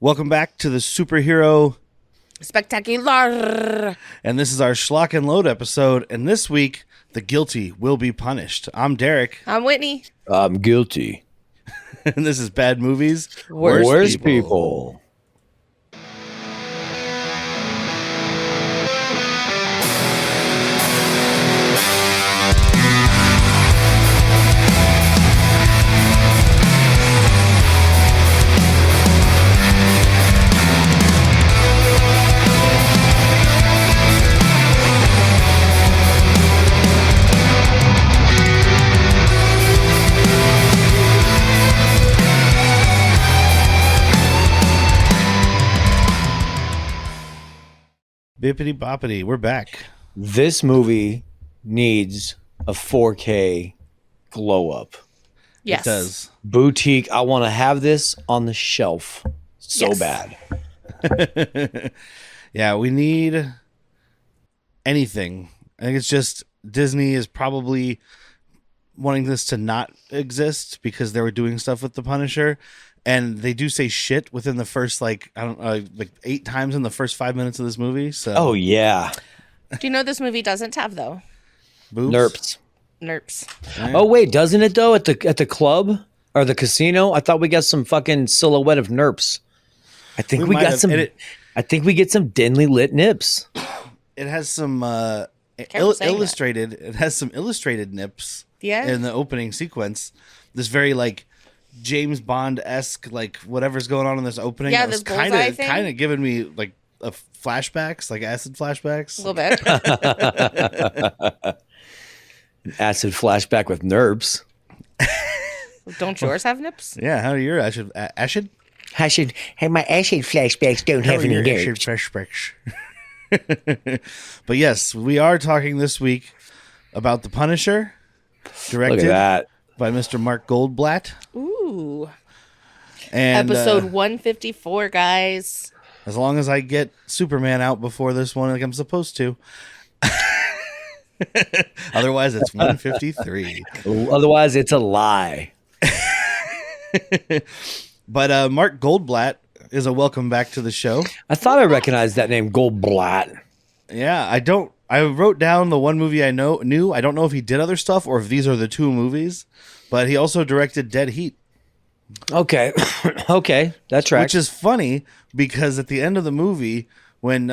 Welcome back to the superhero, Spectacular. and this is our Schlock and Load episode. And this week, the guilty will be punished. I'm Derek, I'm Whitney. I'm guilty. and this is Bad Movies, Worst people. Bippity boppity. We're back. This movie needs a 4K glow up. Yes. It does. Boutique. I want to have this on the shelf so Yes. bad. Yeah, we need anything. I think it's just Disney is probably wanting this to not exist because they were doing stuff with the Punisher. And they do say shit within the first, like 8 times in the first 5 minutes of this movie. So, Oh yeah, Do you know this movie doesn't have, though? boobs. Nerps. Nerps. Oh wait, doesn't it though? At the club or the casino, I thought we got some fucking silhouette of Nerps. I think we might got have, some. and it- I think we get some dimly lit nips. It has some Careful saying that. illustrated. It has some illustrated nips. Yeah. In the opening sequence, this very like James Bond-esque, like whatever's going on in this opening. Yeah, that was this bullseye thing. kind of giving me like flashbacks, like acid flashbacks. A little bit. Acid flashback with Nerps. Don't yours have nips? Yeah, how are your acid? Acid? Hey, my acid flashbacks don't How are your acid flashbacks? But yes, we are talking this week about The Punisher, Look at directed that. by Mr. Mark Goldblatt. Ooh. And Episode 154, guys. as long as I get Superman out before this one, like I'm supposed to. Otherwise, it's 153. Otherwise, it's a lie. But Mark Goldblatt is a welcome back to the show. I thought I recognized that name, Goldblatt. Yeah, I wrote down the one movie I knew. I don't know if he did other stuff or if these are the two movies, but he also directed Dead Heat. Okay, okay, that tracks. Which is funny because at the end of the movie, when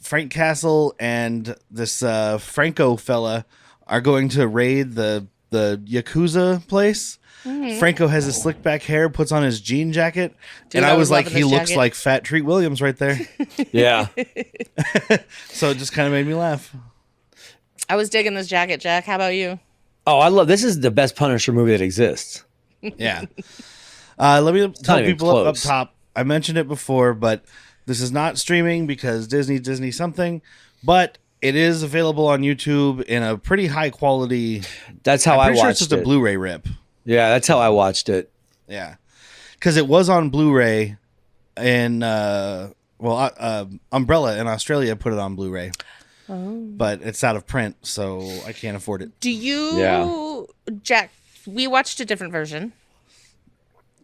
Frank Castle and this Franco fella are going to raid the Yakuza place, Franco has his slick back hair, puts on his jean jacket, Dude, and I I was was like, loving he this looks jacket. like Fat Treat Williams right there. Yeah, So it just kind of made me laugh. I was digging this jacket, Jack. How about you? oh, I love this. Is the best Punisher movie that exists. Yeah. Let me tell even people up close. top. I mentioned it before, but this is not streaming because Disney something, but it is available on YouTube in a pretty high quality. That's how I'm I pretty sure watched it's just it. a Blu-ray rip. Yeah, that's how I watched it. Yeah, because it was on Blu-ray, and Umbrella in Australia put it on Blu-ray, but it's out of print, so I can't afford it. Do you, Yeah. Jack, we watched a different version,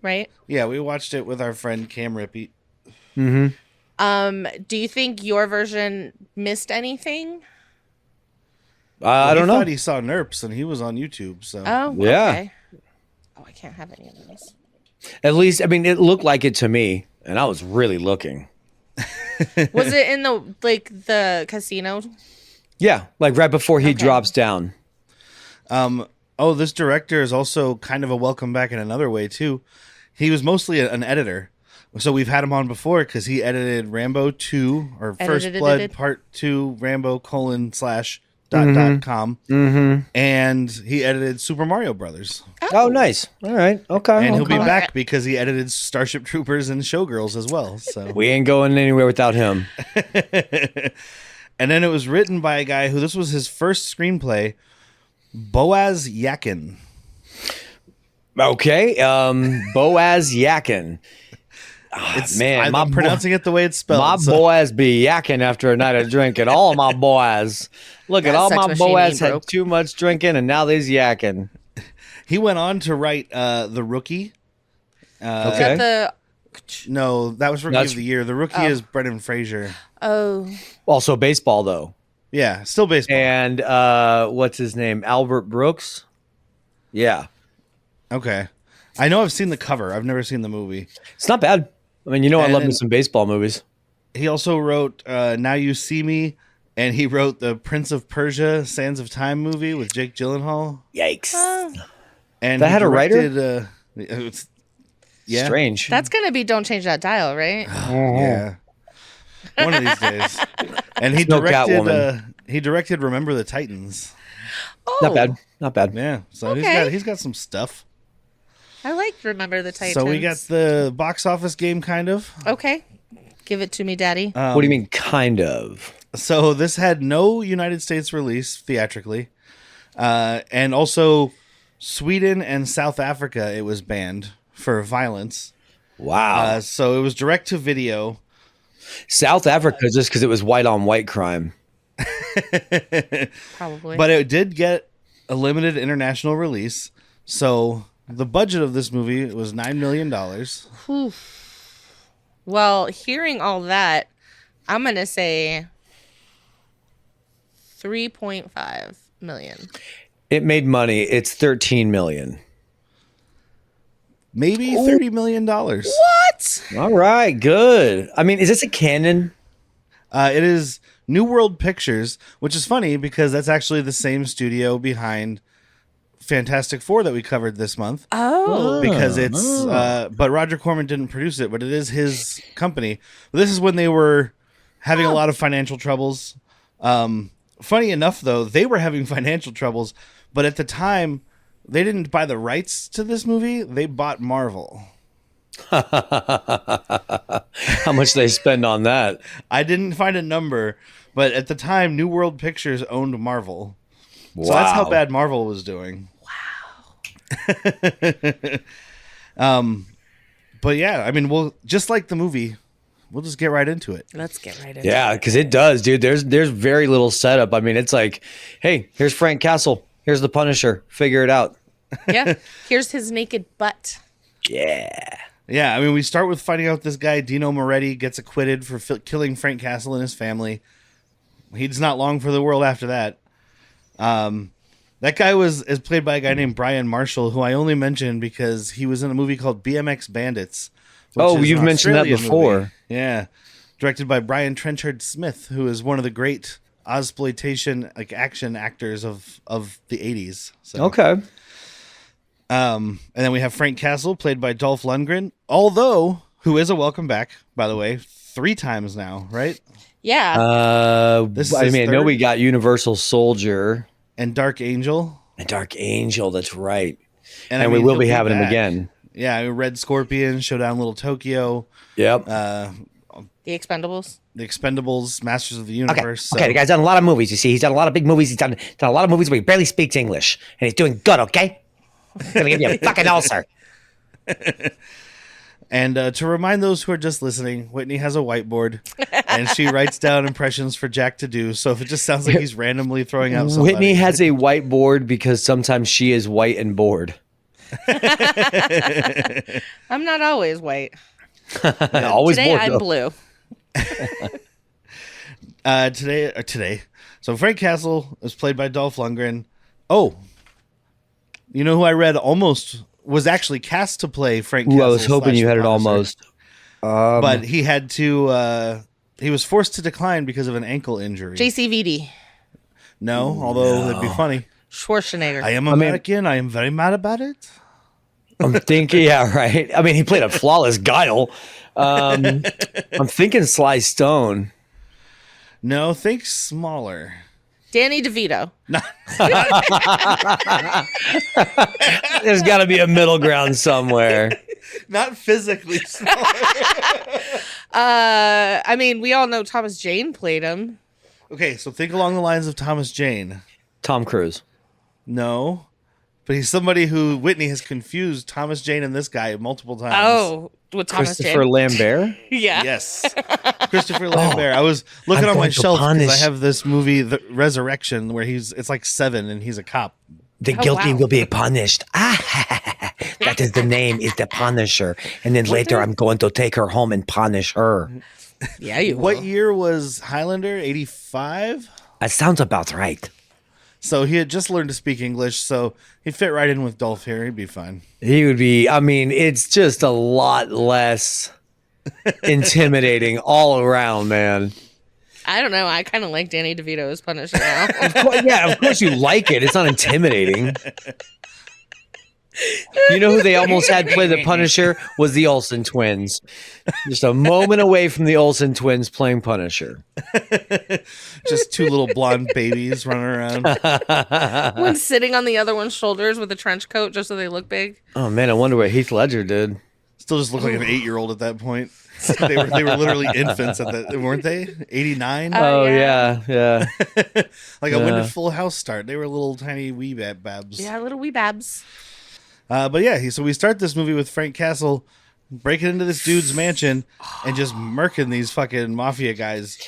right? Yeah, we watched it with our friend Cam Rippey. Do you think your version missed anything? I don't He know. thought he saw Nerps, and he was on YouTube. So Oh, Yeah. okay. Oh, I can't have any of those. At least, I mean, it looked like it to me, and I was really looking. Was it in the casino? Yeah, like right before he Okay. drops down. this director is also kind of a welcome back in another way too. He was mostly an editor, so we've had him on before because he edited Rambo 2 or First Edited. Blood Part 2, Rambo : .com, and he edited Super Mario Brothers, Oh, nice. All right. Okay. and he'll be okay. back because he edited Starship Troopers and Showgirls as well. So, We ain't going anywhere without him. and then it was written by a guy who this was his first screenplay, Boaz Yakin. Okay. Boaz Yakin. Man, I'm pronouncing it the way it's spelled. My so- boys be yakking after a night of drinking. All my boys. Look at That all sex my machine boys ain't had broke. too much drinking and now they's yakking. He went on to write The Rookie. Is Okay. that the No, that was Rookie That's- of the Year. The rookie is Brendan Fraser. Oh, Also baseball though. Yeah, still baseball. And what's his name? Albert Brooks. Yeah, Okay. I know I've seen the cover. I've never seen the movie. it's not bad. I mean, I And love me then- some baseball movies. He also wrote Now You See Me, and he wrote the Prince of Persia Sands of Time movie with Jake Gyllenhaal. Yikes! And That he had a writer? Yeah. Strange. that's gonna be Don't Change That Dial, right? Yeah. One of these days. And he No directed Catwoman. Remember the Titans. Oh, Not bad. Not bad. Yeah. So Okay. he's got some stuff. I like Remember the Titans. So we got the box office game kind of. Okay, give it to me, Daddy. What do you mean, kind of? So this had no United States release theatrically. And also Sweden and South Africa it was banned for violence. Wow. So it was direct to video. South Africa, just because it was white on white crime. Probably. But it did get a limited international release. So the budget of this movie was $9 million. Well, hearing all that, I'm gonna say 3.5 million. It made money. It's 13 million. Maybe $30 million. What? All right, good. I mean, is this a canon? It is New World Pictures, which is funny because that's actually the same studio behind Fantastic Four that we covered this month. Oh, Because it's, but Roger Corman didn't produce it, but it is his company. This is when they were having a lot of financial troubles. Funny enough, though, they were having financial troubles, but at the time, they didn't buy the rights to this movie. They bought Marvel. How much they spend on that? I didn't find a number, but at the time, New World Pictures owned Marvel. Wow. So that's how bad Marvel was doing. Wow. But yeah, I mean, we'll just like the movie, we'll just get right into it. let's get right into it. Yeah, because it does, dude. There's very little setup. I mean, it's like, hey, here's Frank Castle. Here's the Punisher. Figure it out. Yeah. Here's his naked butt. Yeah. Yeah, I mean, we start with finding out this guy, Dino Moretti, gets acquitted for killing Frank Castle and his family. He's not long for the world after that. That guy is played by a guy named Brian Marshall, who I only mentioned because he was in a movie called BMX Bandits. which Oh, is you've an mentioned that Australian before. movie. Yeah. Directed by Brian Trenchard Smith, who is one of the great Ozploitation action actors of the 80s. So. Okay. And then we have Frank Castle, played by Dolph Lundgren, who is a welcome back, by the way, 3 times now, right? Yeah. This is I his mean, I know third? we got Universal Soldier And Dark Angel. and Dark Angel. That's right. And, And I we mean, will he'll be having him back. again. Yeah, I mean, Red Scorpion, Showdown Little Tokyo, the Yep. Expendables. The Expendables, Masters of the Okay, Universe. okay, the guy's done a lot of movies. You see, he's done a lot of big movies. He's done a lot of movies where he barely speaks English, and he's doing good. Okay, he's gonna give you a fucking ulcer. And to remind those who are just listening, Whitney has a whiteboard, and she writes down impressions for Jack to do. So if it just sounds like he's randomly throwing out somebody. Whitney has a whiteboard because sometimes she is white and bored. I'm not always white. Always Today bored. I'm though. blue. Today. So Frank Castle is played by Dolph Lundgren. Oh, you know who I read almost was actually cast to play Frank Ooh, Castle. I was hoping you had it /The Punisher. almost. But he had to, he was forced to decline because of an ankle injury. JCVD. No, although that'd be funny. Schwarzenegger. I am American. I am very mad about it. I'm thinking, yeah, right. I mean, he played a flawless Guile. I'm thinking Sly Stone. No, think smaller. Danny DeVito. There's got to be a middle ground somewhere. Not physically smaller. I mean, we all know Thomas Jane played him. Okay, so think along the lines of Thomas Jane. Tom Cruise. No, but he's somebody who Whitney has confused Thomas Jane and this guy multiple times. Oh, with Thomas Christopher Jane. Lambert. Yeah. Yes, Christopher Lambert. I was looking I'm on my going to shelf because I punish- have this movie, The Resurrection, where it's like 7 and he's a cop. The Oh, guilty wow. will be punished. Ah, That is the name, is the Punisher. And then later I'm going to take her home and punish her. Yeah, you What will. year was Highlander? 85? That sounds about right. So he had just learned to speak English, so he'd fit right in with Dolph here. He'd be fine. He would be. I mean, it's just a lot less intimidating all around, man. I don't know. I kind of like Danny DeVito as Punisher now. Well, yeah, of course you like it. It's not intimidating. You know who they almost had play the Punisher was the Olsen twins. Just a moment away from the Olsen twins playing Punisher. Just two little blonde babies running around. One sitting on the other one's shoulders with a trench coat just so they look big. Oh man, I wonder what Heath Ledger did. Still just look like an 8-year-old at that point. They were literally infants at that, weren't they? 89? Oh yeah. yeah. Like, when did Full House start? They were little tiny wee babs. Yeah, little wee babs. But yeah, so we start this movie with Frank Castle breaking into this dude's mansion and just murking these fucking mafia guys.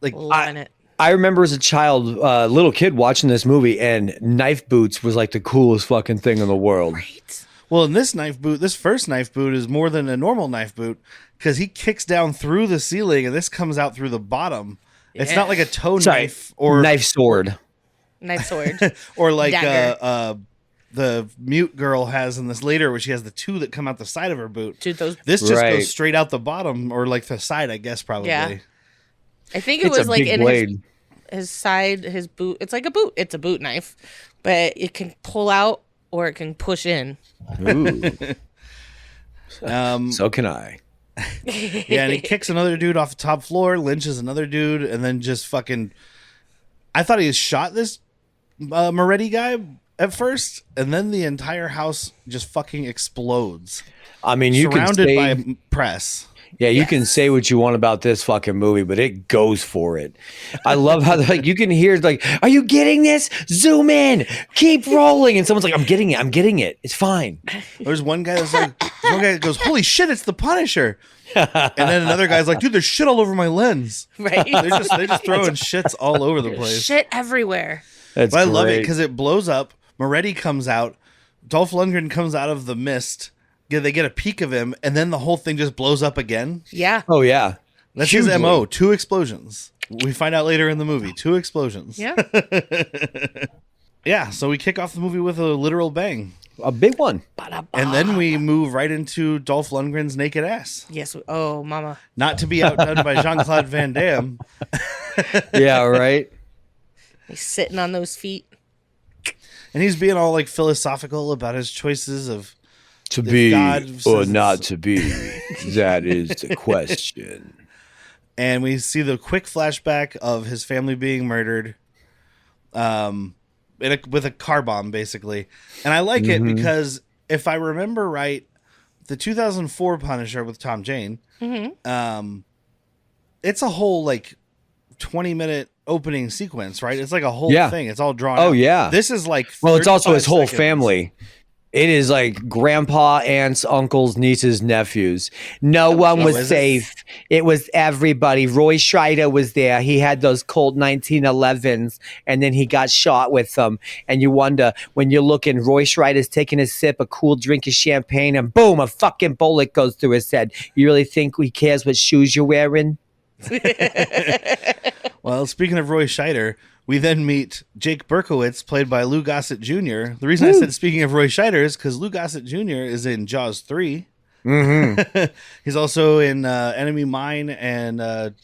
Like, Loving it. I remember as a child, little kid watching this movie, and knife boots was like the coolest fucking thing in the world. Right. well, in this first knife boot is more than a normal knife boot because he kicks down through the ceiling and this comes out through the bottom. It's not like a toe knife or knife sword. Knife sword. or like Dagger. the mute girl has in this later, where she has the two that come out the side of her boot. Dude, those. This just Right. goes straight out the bottom or like the side, I guess, probably. Yeah. I think it It's was a like big in blade. his side, his boot. It's like a boot. It's a boot knife, but it can pull out or it can push in. Ooh, Um, so can I. yeah, and he kicks another dude off the top floor, lynches another dude, and then just fucking. I thought he had shot this Moretti guy at first, and then the entire house just fucking explodes, I mean, you can surrounded say, by press. yeah, you can say what you want about this fucking movie, but it goes for it. I love how like you can hear like, "Are you getting this? Zoom in, keep rolling," and someone's like, "I'm getting it. It's fine." There's one guy that's like, one guy that goes, "Holy shit, it's the Punisher!" And then another guy's like, "Dude, there's shit all over my lens." Right. They're just throwing shits all over the place. Shit everywhere. That's But I love it great. because it blows up. Moretti comes out. Dolph Lundgren comes out of the mist. Yeah, they get a peek of him, and then the whole thing just blows up again. Yeah. Oh yeah, That's Hugely. his MO. 2 explosions. We find out later in the movie. 2 explosions. Yeah. Yeah, so we kick off the movie with a literal bang. a big one. And then we move right into Dolph Lundgren's naked ass. Yes. Oh, mama. Not to be outdone by Jean-Claude Van Damme. Yeah, right. He's sitting on those feet. And he's being all like philosophical about his choices of To If be God or says not it's- to be, that is the question. and we see the quick flashback of his family being murdered with a car bomb, basically. And I like it because if I remember right, the 2004 Punisher with Tom Jane, it's a whole like 20-minute opening sequence, right? It's like a whole Yeah. thing. It's all drawn Oh, out. yeah. This is like Well, it's also his 35 whole seconds. family. It is like grandpa, aunts, uncles, nieces, nephews. No one was is it? safe. It was everybody. Roy Schreider was there. He had those Colt 1911s, and then he got shot with them. And you wonder, when you're looking, Roy Schreider's taking a sip, a cool drink of champagne, and boom, a fucking bullet goes through his head. You really think he cares what shoes you're wearing? Well, speaking of Roy Scheider, we then meet Jake Berkowitz, played by Lou Gossett Jr. The reason I said speaking of Roy Scheider is because Lou Gossett Jr. is in Jaws 3. Mm-hmm. He's also in Enemy Mine and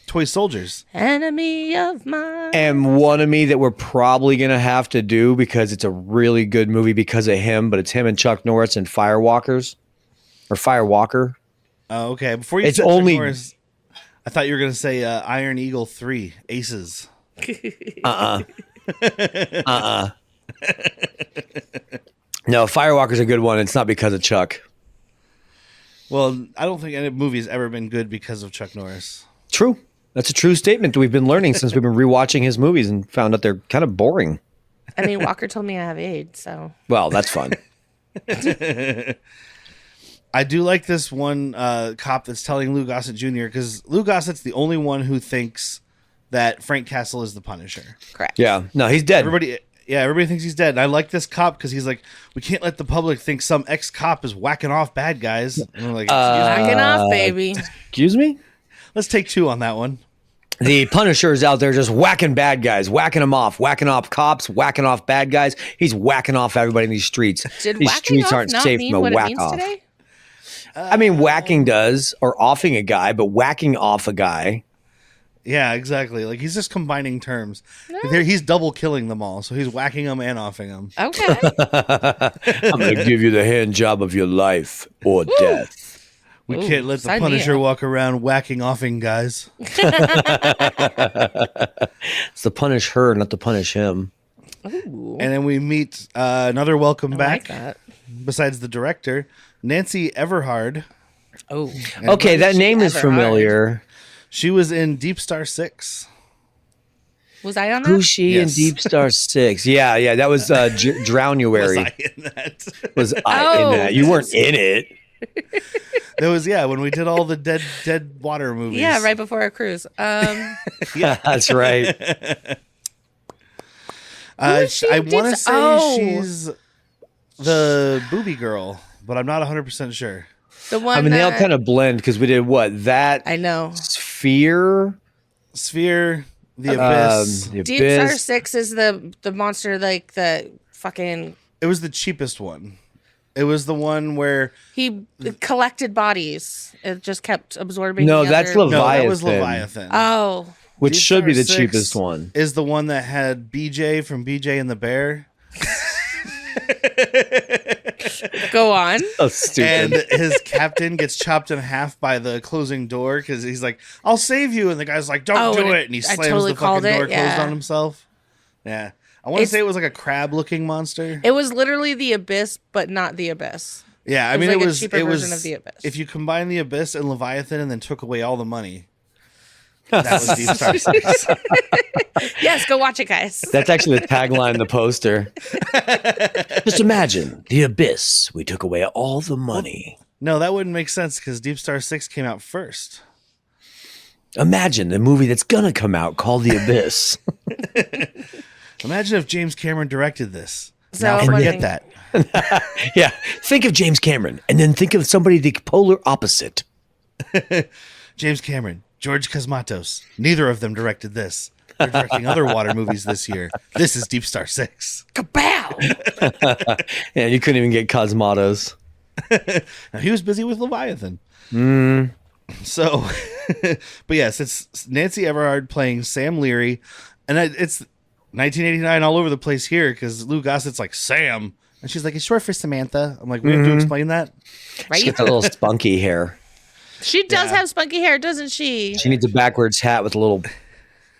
Toy Soldiers. Enemy of mine. And one of me that we're probably going to have to do because it's a really good movie because of him, but it's him and Chuck Norris and Firewalkers or Firewalker. Oh, okay. Before you It's said Chuck only- Norris, I thought you were going to say Iron Eagle 3, Aces. No, Firewalker's a good one. It's not because of Chuck. Well, I don't think any movie has ever been good because of Chuck Norris. True. That's a true statement that we've been learning since we've been rewatching his movies and found out they're kind of boring. I mean, Walker told me I have AIDS, so. Well, that's fun. I do like this one cop that's telling Lou Gossett Jr. because Lou Gossett's the only one who thinks that Frank Castle is the Punisher. Correct. Yeah. No, he's dead. Everybody Yeah, everybody thinks he's dead. And I like this cop because he's like, we can't let the public think some ex-cop is whacking off bad guys. And I'm like, Backing off, baby. Excuse me? let's take 2 on that one. The Punisher's out there just whacking bad guys, whacking them off, whacking off cops, whacking off bad guys. He's whacking off everybody in these streets. Did These whacking streets off aren't not safe mean from a what it whack means off. today? I mean, whacking does, or offing a guy, but whacking off a guy. Yeah, exactly. Like he's just combining terms. He's double killing them all. So he's whacking them and offing them. Okay. I'm going to give you the hand job of your life or death. We Ooh, can't let the sign me Punisher up. walk around whacking offing guys. It's to punish her, not to punish him. Ooh, And then we meet another welcome I back, like that. besides the director, Nancy Everhard. Oh, Okay, that name is Everhard? familiar. She was in Deep Star 6. was I on that? Who's she Yes. in Deep Star 6? Yeah, that was Was Drownuary. I in that? Was I Oh, in that? You weren't in it. That was, when we did all the dead water movies. Yeah, right before our cruise. That's right. is she I in Deep want to Star- say Oh. she's the booby girl, but I'm not 100% sure. The one. I mean, they all that- kind of blend because we did what? That I know. Sphere? Sphere, the Abyss. The Deep Star Abyss. 6 is the monster, like the fucking. It was the cheapest one. It was the one where He collected bodies. It just kept absorbing. No, the that's other- no, that was Leviathan. Leviathan. Oh, Which Deep should Star be the 6 cheapest one. Is the one that had BJ from BJ and the Bear, go on. Oh, and stupid. his captain gets chopped in half by the closing door because he's like, "I'll save you," and the guy's like, "Don't Oh, do and it," and he I slams totally the fucking called it, door closed yeah. on himself. Yeah, I want to It's- say it was like a crab-looking monster. It was literally the Abyss, but not the Abyss. Yeah, I It was mean, like it a was cheaper it was version of the Abyss. if you combine the Abyss and Leviathan and then took away all the money, that was Deep Star 6. Yes, go watch it, guys. That's actually the tagline, the poster. Just imagine the abyss. We took away all the money. No, that wouldn't make sense because Deep Star 6 came out first. Imagine the movie that's gonna come out called The Abyss. Imagine if James Cameron directed this. So Now I'm forget wondering- that. Yeah, think of James Cameron, and then think of somebody the polar opposite. James Cameron, George Cosmatos. Neither of them directed this. They're directing other water movies this year. This is Deep Star 6. Kapow! Yeah, you couldn't even get Cosmatos. Now, he was busy with Leviathan. So, but yes, it's Nancy Everhard playing Sam Leary. And it's 1989 all over the place here because Lou Gossett's like, Sam. And she's like, it's short for Samantha. I'm like, we have to explain that? She Right? gets a little spunky hair. She does Yeah. have spunky hair, doesn't she? She needs a backwards hat with a little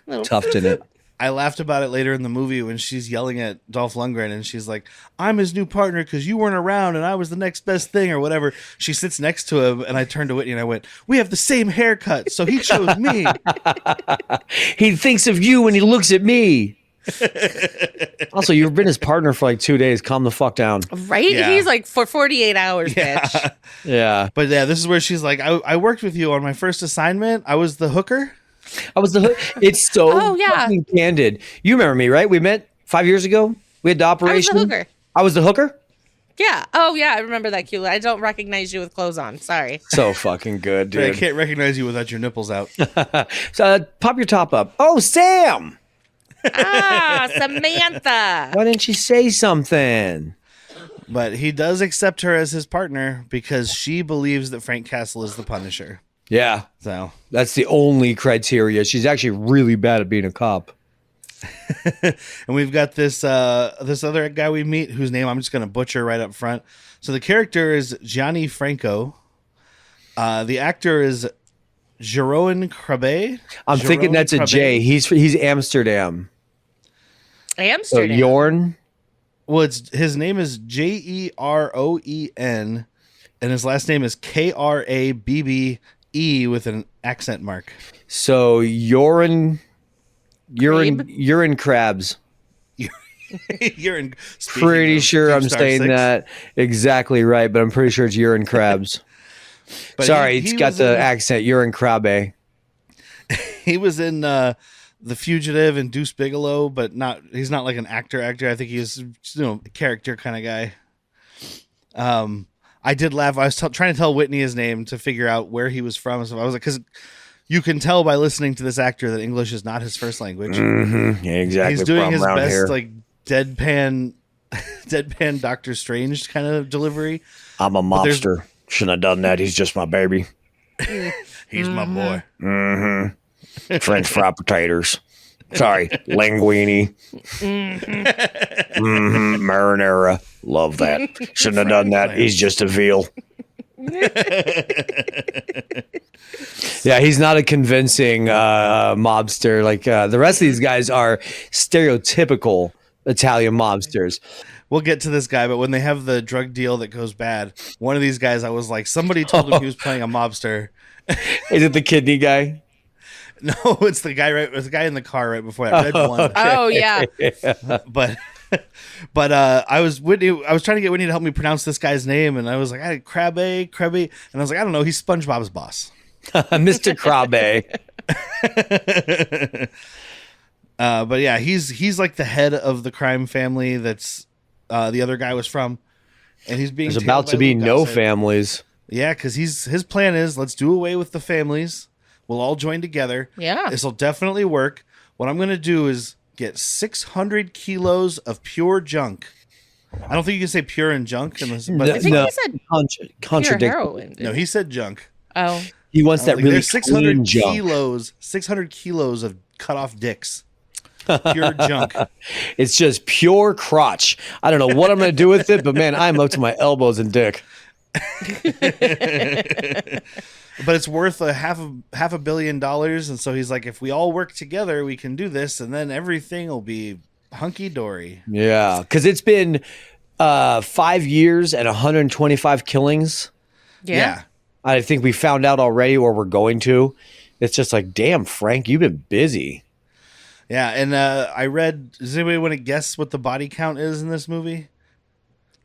Little- tuft in it. I laughed about it later in the movie when she's yelling at Dolph Lundgren and she's like, I'm his new partner because you weren't around and I was the next best thing or whatever. She sits next to him and I turned to Whitney and I went, we have the same haircut, so he chose me. He thinks of you when he looks at me. Also, you've been his partner for like 2 days. Calm the fuck down. Right? Yeah. He's like for 48 hours, bitch. Yeah. But yeah, this is where she's like, I worked with you on my first assignment. I was the hooker. I was the It's so Oh, yeah. fucking candid. You remember me, right? We met 5 years ago. We had the I was operation. the hooker. I was the hooker? Yeah. Oh, yeah. I remember that, Cula. I don't recognize you with clothes on. Sorry. So fucking good, I dude. can't recognize you without your nipples out. So pop your top up. Oh, Sam! Ah, Samantha. Why didn't you say something? But he does accept her as his partner because she believes that Frank Castle is the Punisher. Yeah, So, that's the only criteria. She's actually really bad at being a cop. and we've got this other guy we meet whose name I'm just going to butcher right up front. So the character is Gianni Franco. The actor is Jeroen Krabbe. I'm thinking that's a J. He's Amsterdam. So Amsterdam. Jorn. Well, his name is Jeroen, and his last name is Krabbe with an accent mark. So urine crabs. You're in. speaking Pretty of sure Deep I'm Star saying 6, that exactly right, but I'm pretty sure it's urine crabs. but Sorry, he it's got was the in- accent urine crabbe. He was in The Fugitive and Deuce Bigelow, but he's not like an actor. I think he's a character kind of guy. I did laugh. I was trying to tell Whitney his name to figure out where he was from. So I was like, because you can tell by listening to this actor that English is not his first language. Mm-hmm. Yeah, exactly. He's doing From his around best here. like deadpan Doctor Strange kind of delivery. I'm a mobster. Shouldn't have done that. He's just my baby. He's my boy. Mm-hmm. French fried potatoes. Sorry, linguine. Mm-hmm. Marinara. Love that. Shouldn't have done that. He's just a veal. Yeah, he's not a convincing mobster. Like the rest of these guys are stereotypical Italian mobsters. We'll get to this guy, but when they have the drug deal that goes bad, one of these guys, I was like, somebody told him he was playing a mobster. Is it the kidney guy? No, it's the guy it's the guy in the car right before that. Red one. Oh yeah. But I was trying to get Whitney to help me pronounce this guy's name, and I was like, Krabbe, and I was like, I don't know, he's SpongeBob's boss. Mr. Krabbe. But yeah, he's like the head of the crime family that's the other guy was from, and he's being There's tailed about by to be little no gossip. families. Yeah, because his plan is let's do away with the families. We'll all join together. Yeah. This will definitely work. What I'm going to do is get 600 kilos of pure junk. I don't think you can say pure and junk. But I think he said pure contradict. heroin. no, he said junk. Oh. He wants that Like, really there's 600 clean junk. kilos, 600 kilos of cut off dicks. Pure junk. It's just pure crotch. I don't know what I'm going to do with it, but man, I'm up to my elbows in dick. But it's worth half a billion dollars, and so he's like, if we all work together, we can do this, and then everything will be hunky dory. Yeah, because it's been 5 years and 125 killings. Yeah. I think we found out already, or we're going to. It's just like, damn, Frank, you've been busy. Yeah, and I read. Does anybody want to guess what the body count is in this movie?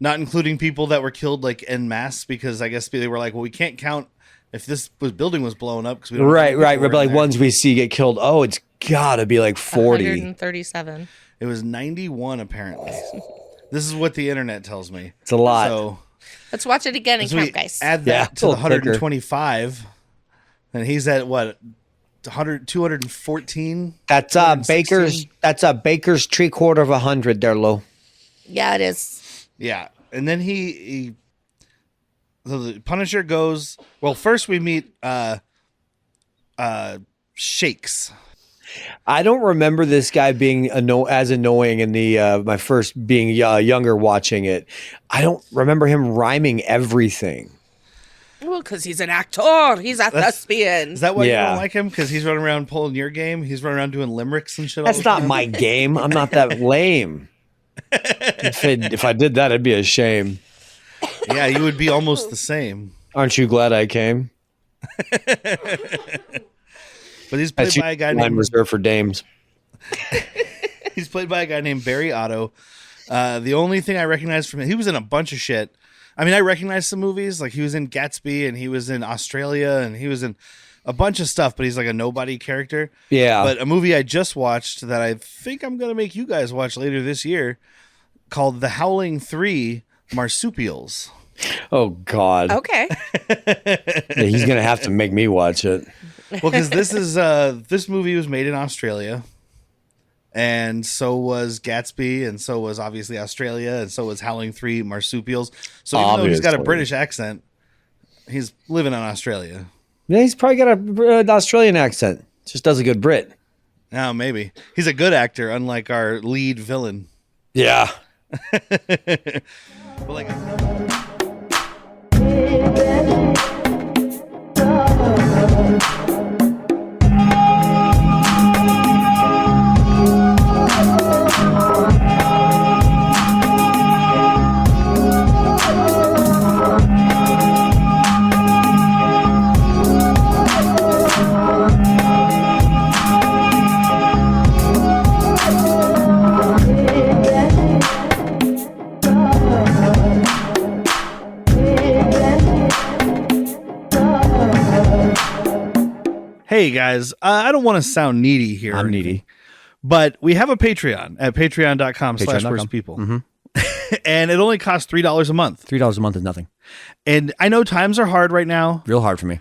Not including people that were killed like en masse, because I guess they were like, well, we can't count if this building was blown up because we don't know how many Right. people were But in like there. ones we see get killed, oh, it's got to be like 40. 137. It was 91 apparently. This is what the internet tells me. It's a lot. So Let's watch it again and as we count, guys. add Yeah, that it's to a the little quicker. 125, and he's at what 214. That's Baker's. That's Baker's 750 there, Lou. Yeah, it is. Yeah, and then so the Punisher goes. Well, first we meet Shakes. I don't remember this guy being as annoying in the my first being younger watching it. I don't remember him rhyming everything. Well, because he's an actor. He's a thespian. Is that why you Yeah. don't like him? Because he's running around pulling your game. He's running around doing limericks and shit. That's all the not time. my game. I'm not that lame. If I did that, it'd be a shame. Yeah, you would be almost the same. Aren't you glad I came? But he's played That's by a guy line named reserved for dames. Barry Otto. The only thing I recognize from him, he was in a bunch of shit. I mean, I recognize some movies, like he was in Gatsby and he was in Australia and he was in a bunch of stuff, but he's like a nobody character. Yeah. But a movie I just watched that I think I'm going to make you guys watch later this year called The Howling 3 Marsupials. Oh God. Okay. Yeah, he's gonna have to make me watch it. Well, because this movie was made in Australia, and so was Gatsby, and so was obviously Australia, and so was Howling 3 Marsupials. So even though he's got a Obviously. British accent, he's living in Australia. Yeah, he's probably got an Australian accent. Just does a good Brit. Oh, maybe he's a good actor, unlike our lead villain. Yeah. But like, Hey guys, I don't want to sound needy here. I'm or anything, needy. but we have a Patreon at patreon.com/worstpeople. Mm-hmm. And it only costs $3 a month. $3 a month is nothing. And I know times are hard right now. Real hard for me.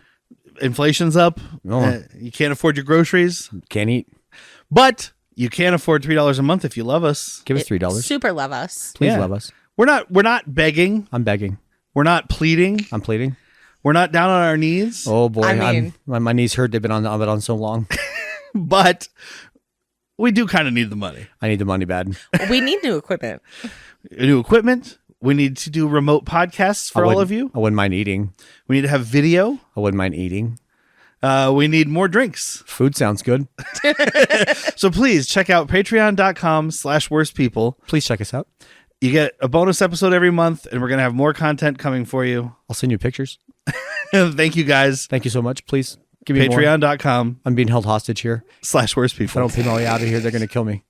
Inflation's up. Oh. You can't afford your groceries, Can't eat. but you can afford $3 a month if you love us. Give us $3. Super love us. Please Yeah. love us. We're not begging. I'm begging. We're not pleading. I'm pleading. We're not down on our knees. Oh boy, I mean- my knees hurt. They've been on so long. But we do kind of need the money. I need the money bad. We need new equipment. New equipment. We need to do remote podcasts for all of you. I wouldn't mind eating. We need to have video. I wouldn't mind eating. We need more drinks. Food sounds good. So please check out patreon.com/worstpeople. Please check us out. You get a bonus episode every month, and we're going to have more content coming for you. I'll send you pictures. Thank you guys. Thank you so much. Please give me more. Patreon.com/worstpeople. I'm being held hostage here. If I don't pay my way out of here, they're going to kill me.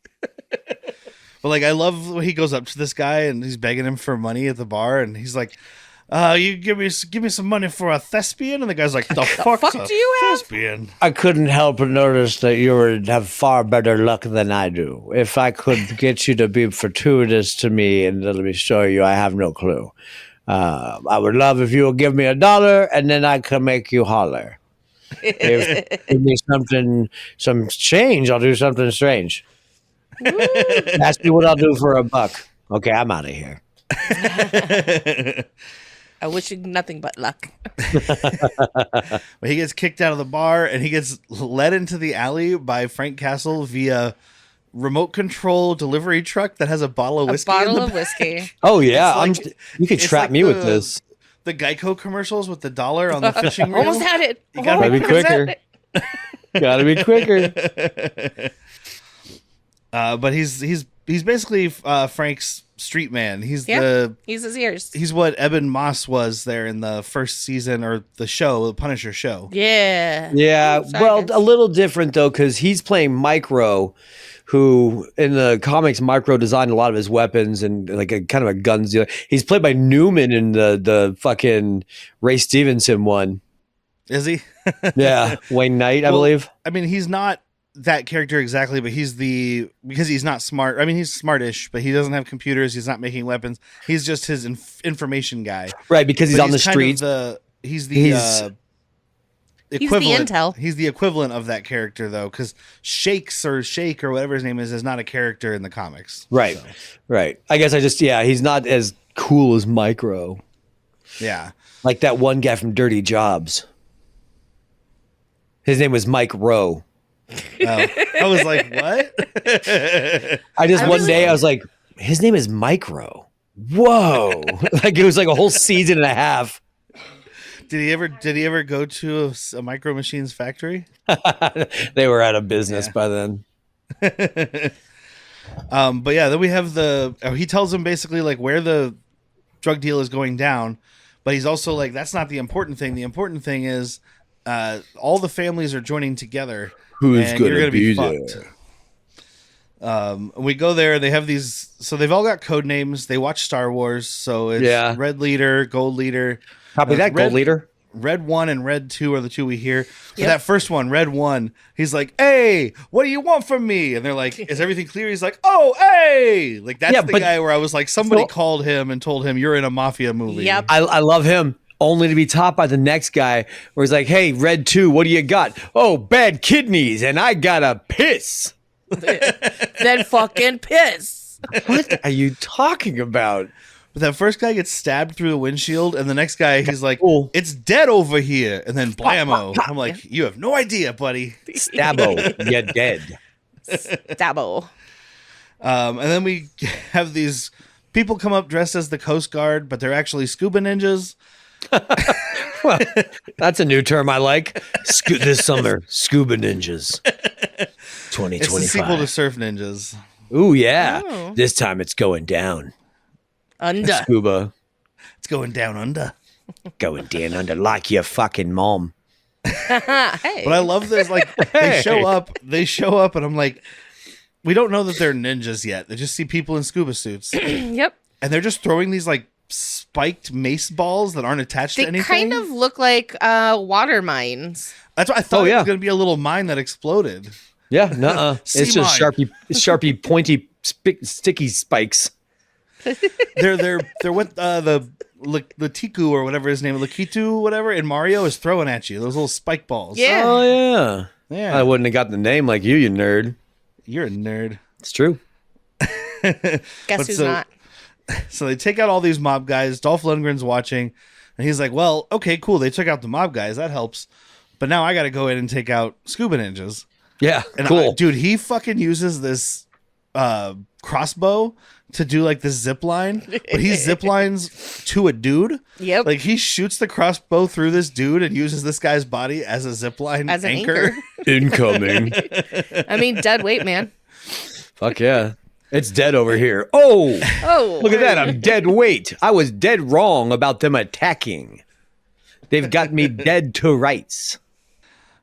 But like, I love when he goes up to this guy and he's begging him for money at the bar, and he's like, "You give me some money for a thespian," and the guy's like, "The fuck do you have?" thespian?" I couldn't help but notice that you would have far better luck than I do. If I could get you to be fortuitous to me and let me show you, I have no clue. I would love if you would give me $1 and then I could make you holler. If you give me some change, I'll do something strange. Ask me what I'll do for $1. Okay, I'm out of here. I wish you nothing but luck. But he gets kicked out of the bar and he gets led into the alley by Frank Castle via remote control delivery truck that has a bottle of A whiskey. bottle in the of back. whiskey. Oh, yeah. It's like- you could it's trap like me with the- this. The Geico commercials with the dollar on the fishing reel. Almost had it. You gotta be Almost quicker. had it. Gotta be quicker. But he's basically Frank's street man. He's Yeah. He's his ears. he's what Eben Moss was there in the first season or the show, the Punisher show. Yeah. Yeah, Sorry, well, guys. a little different though, because he's playing Micro, who in the comics, Micro designed a lot of his weapons and like a kind of a guns dealer. He's played by Newman in the fucking Ray Stevenson one. Is he? Yeah, Wayne Knight, I Well, believe. I mean, he's not that character exactly, but because he's not smart. I mean, he's smartish, but he doesn't have computers. He's not making weapons. He's just his information guy. Right, because he's But on the kind of streets. He's the equivalent. intel. He's the equivalent of that character, though, because Shake or whatever his name is not a character in the comics. Right, right. I guess he's not as cool as Micro. Yeah. Like that one guy from Dirty Jobs. His name was Mike Rowe. Oh, I was like, what? One day I was like, his name is Micro. Whoa. Like it was like a whole season and a half. Did he ever go to a Micro Machines factory? They were out of business by then. But yeah, then we have he tells him basically like where the drug deal is going down, but he's also like, that's not the important thing. The important thing is all the families are joining together. Who's and gonna you're be fucked. We go there. They have these, so they've all got code names. They watch Star Wars, so it's Red Leader, Gold Leader. Copy that, Gold Leader. Red 1 and Red 2 are the two we hear. But Yep. that first one, Red 1, he's like, "Hey, what do you want from me?" And they're like, "Is everything clear?" He's like, "Oh, hey!" Like that's the guy where I was like, somebody called him and told him you're in a mafia movie. Yep. I love him. Only to be topped by the next guy where he's like, "Hey, Red 2, what do you got?" "Oh, bad kidneys, and I gotta piss." Then fucking piss. What are you talking about? But that first guy gets stabbed through the windshield, and the next guy, he's like, Cool. "It's dead over here," and then blammo. I'm like, "You have no idea, buddy." Stabbo, you're dead. Stabbo. And then we have these people come up dressed as the Coast Guard, but they're actually scuba ninjas. Well, that's a new term I like. This summer, Scuba Ninjas. It's the sequel to 2025. Surf Ninjas. Ooh, yeah. Oh. This time it's going down. Under. Scuba. It's going down under. Going down under like your fucking mom. Hey. But I love this. Like they show up, and I'm like, we don't know that they're ninjas yet. They just see people in scuba suits, Yep. and they're just throwing these like spiked mace balls that aren't attached to They anything. kind of look like water mines. That's what I thought. Oh, It yeah. was going to be a little mine that exploded. Yeah, nuh-uh. Sea It's just mine. sharpie, pointy, sticky spikes. They're what the Tiku or whatever his name, Lakitu, whatever, in Mario is throwing at you. Those little spike balls. Yeah. Oh yeah. Yeah. I wouldn't have got the name like you nerd. You're a nerd. It's true. Guess But who's so- not? So they take out all these mob guys. Dolph Lundgren's watching, and he's like, "Well, okay, cool. They took out the mob guys. That helps. But now I got to go in and take out scuba ninjas." Yeah, And cool. dude, he fucking uses this crossbow to do like this zip line, but he zip lines to a dude. Yep. Like he shoots the crossbow through this dude and uses this guy's body as a zip line As an anchor. anchor. Incoming. I mean, dead weight, man. Fuck yeah. It's dead over here. Oh, Oh, look at that. I'm dead weight. I was dead wrong about them attacking. They've got me dead to rights.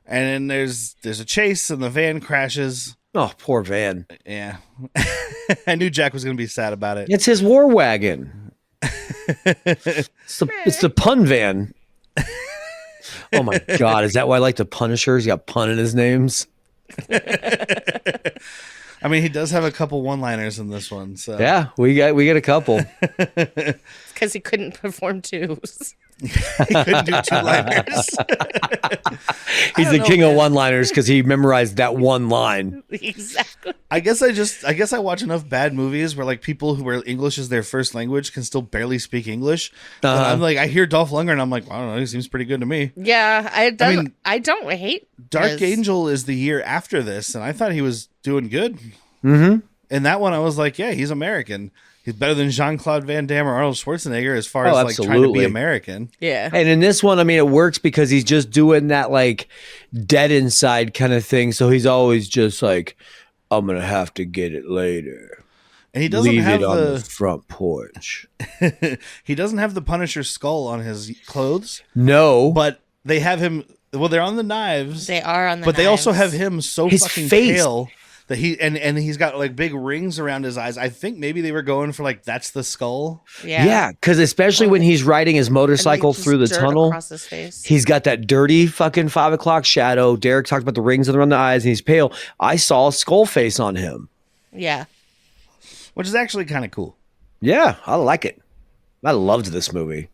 And then there's a chase and the van crashes. Oh, poor Van. Yeah. I knew Jack was going to be sad about it. It's his war wagon. It's the pun van. Oh my God. Is that why I like the Punisher? He's got pun in his names. I mean, he does have a couple one-liners in this one. So Yeah, we got a couple. because he couldn't perform twos. he couldn't do two-liners. He's the king of one-liners because he memorized that one line. Exactly. I guess I watch enough bad movies where like people who where English is their first language can still barely speak English. And I'm like, I hear Dolph Lundgren, I'm like, I don't know, he seems pretty good to me. Yeah, I don't hate Dark his- Angel is the year after this, and I thought he was doing good. Mm-hmm. And that one, I was like, yeah, he's American. He's better than Jean-Claude Van Damme or Arnold Schwarzenegger as far as like trying to be absolutely. American. Yeah. And in this one, I mean, it works because he's just doing that like dead inside kind of thing. So he's always just like, I'm gonna have to get it later. And he doesn't Leave have it on the the front porch. he doesn't have the Punisher skull on his clothes, No, but they have him. Well, they're on the knives, They are on the but they also knives. have him so His fucking face. pale that he and he's got like big rings around his eyes. I think maybe they were going for like that's the skull. yeah, because especially when he's riding his And, like, motorcycle just through the dirt tunnel, across his face. he's got that dirty fucking 5 o'clock shadow. Derek talked about the rings around the eyes, and he's pale. I saw a skull face on him. Yeah. Which is actually kind of cool. Yeah, I like it. I loved this movie.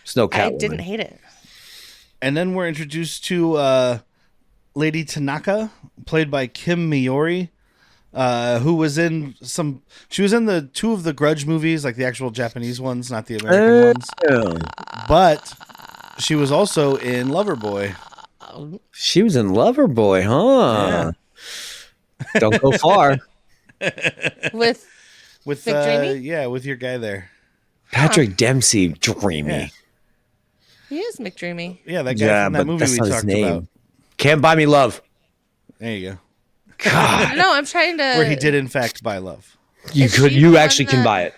Snow I Catwoman. didn't hate it. And then we're introduced to Lady Tanaka, played by Kim Miyori, who was in she was in the two of the Grudge movies, like the actual Japanese ones, not the American ones. But she was also in Loverboy. She was in Loverboy, huh? Don't go far. With With McDreamy? with your guy there. Patrick Dempsey, dreamy. Yeah. he is McDreamy. Yeah, that guy Yeah, from that but movie that's we not his talked name. about. Can't buy me love. There you go. God, No, I'm trying to. Where he did in fact buy love. you Is could. she the You one actually can that- buy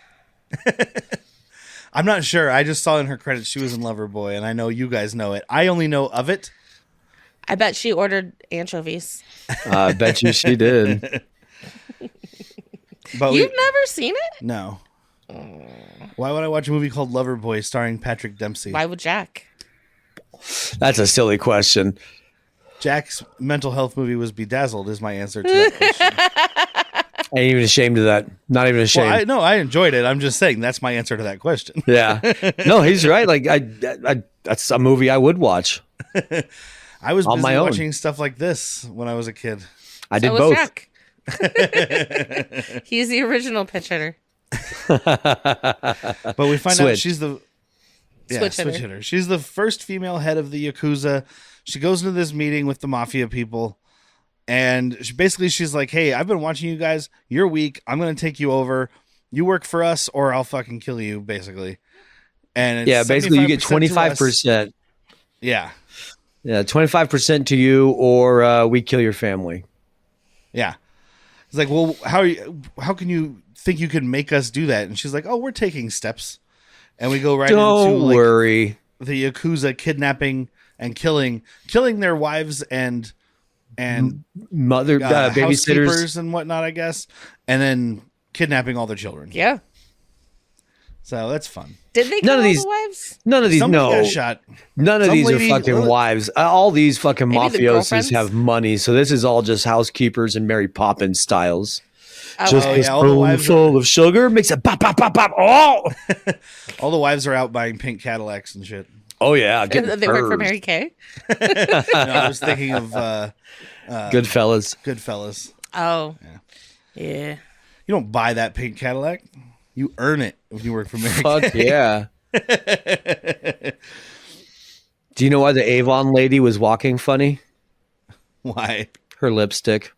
it. I'm not sure. I just saw in her credits she was in Loverboy, and I know you guys know it. I only know of it. I bet she ordered anchovies. I bet you she did. But You've never seen it? no. Why would I watch a movie called Loverboy starring Patrick Dempsey? Why would Jack? That's a silly question. Jack's mental health movie was Bedazzled is my answer to that question. I ain't even ashamed of that. Not even ashamed. Well, I enjoyed it. I'm just saying that's my answer to that question. Yeah. No, he's right. Like I that's a movie I would watch. I was On busy my own. watching stuff like this when I was a kid. I did So was both. Jack. He's the original pitch hitter. But we find out Switch. she's the Switch hitter. hitter. She's the first female head of the Yakuza. She goes into this meeting with the mafia people, and she's like, "Hey, I've been watching you guys. You're weak. I'm going to take you over. You work for us, or I'll fucking kill you." Basically, and it's Yeah, basically you get 75% to us. 25%. Yeah, Yeah, 25% to you, or we kill your family. yeah. It's like, well, how can you think you can make us do that? And she's like, "Oh, we're taking steps," and we go right into Don't like, worry. the Yakuza kidnapping and killing their wives and Mother babysitters. housekeepers and whatnot, I guess, and then kidnapping all their children. Yeah. So that's fun. Did they None kill of all these- the wives? None of these, Somebody no. got shot. None of Some these lady- are fucking wives. All these fucking Maybe the mafiosos girlfriends? have money, so this is all just housekeepers and Mary Poppins styles. Just Okay. a yeah, all the wives spoonful of sugar makes it pop, pop, pop, pop. Oh, All the wives are out buying pink Cadillacs and shit. oh yeah, They getting work for furs. Mary Kay. No, I was thinking of Goodfellas. Goodfellas. Oh, yeah. You don't buy that pink Cadillac. You earn it when you work for Mary Fuck Kay. yeah. Do you know why the Avon lady was walking funny? Why? Her lipstick.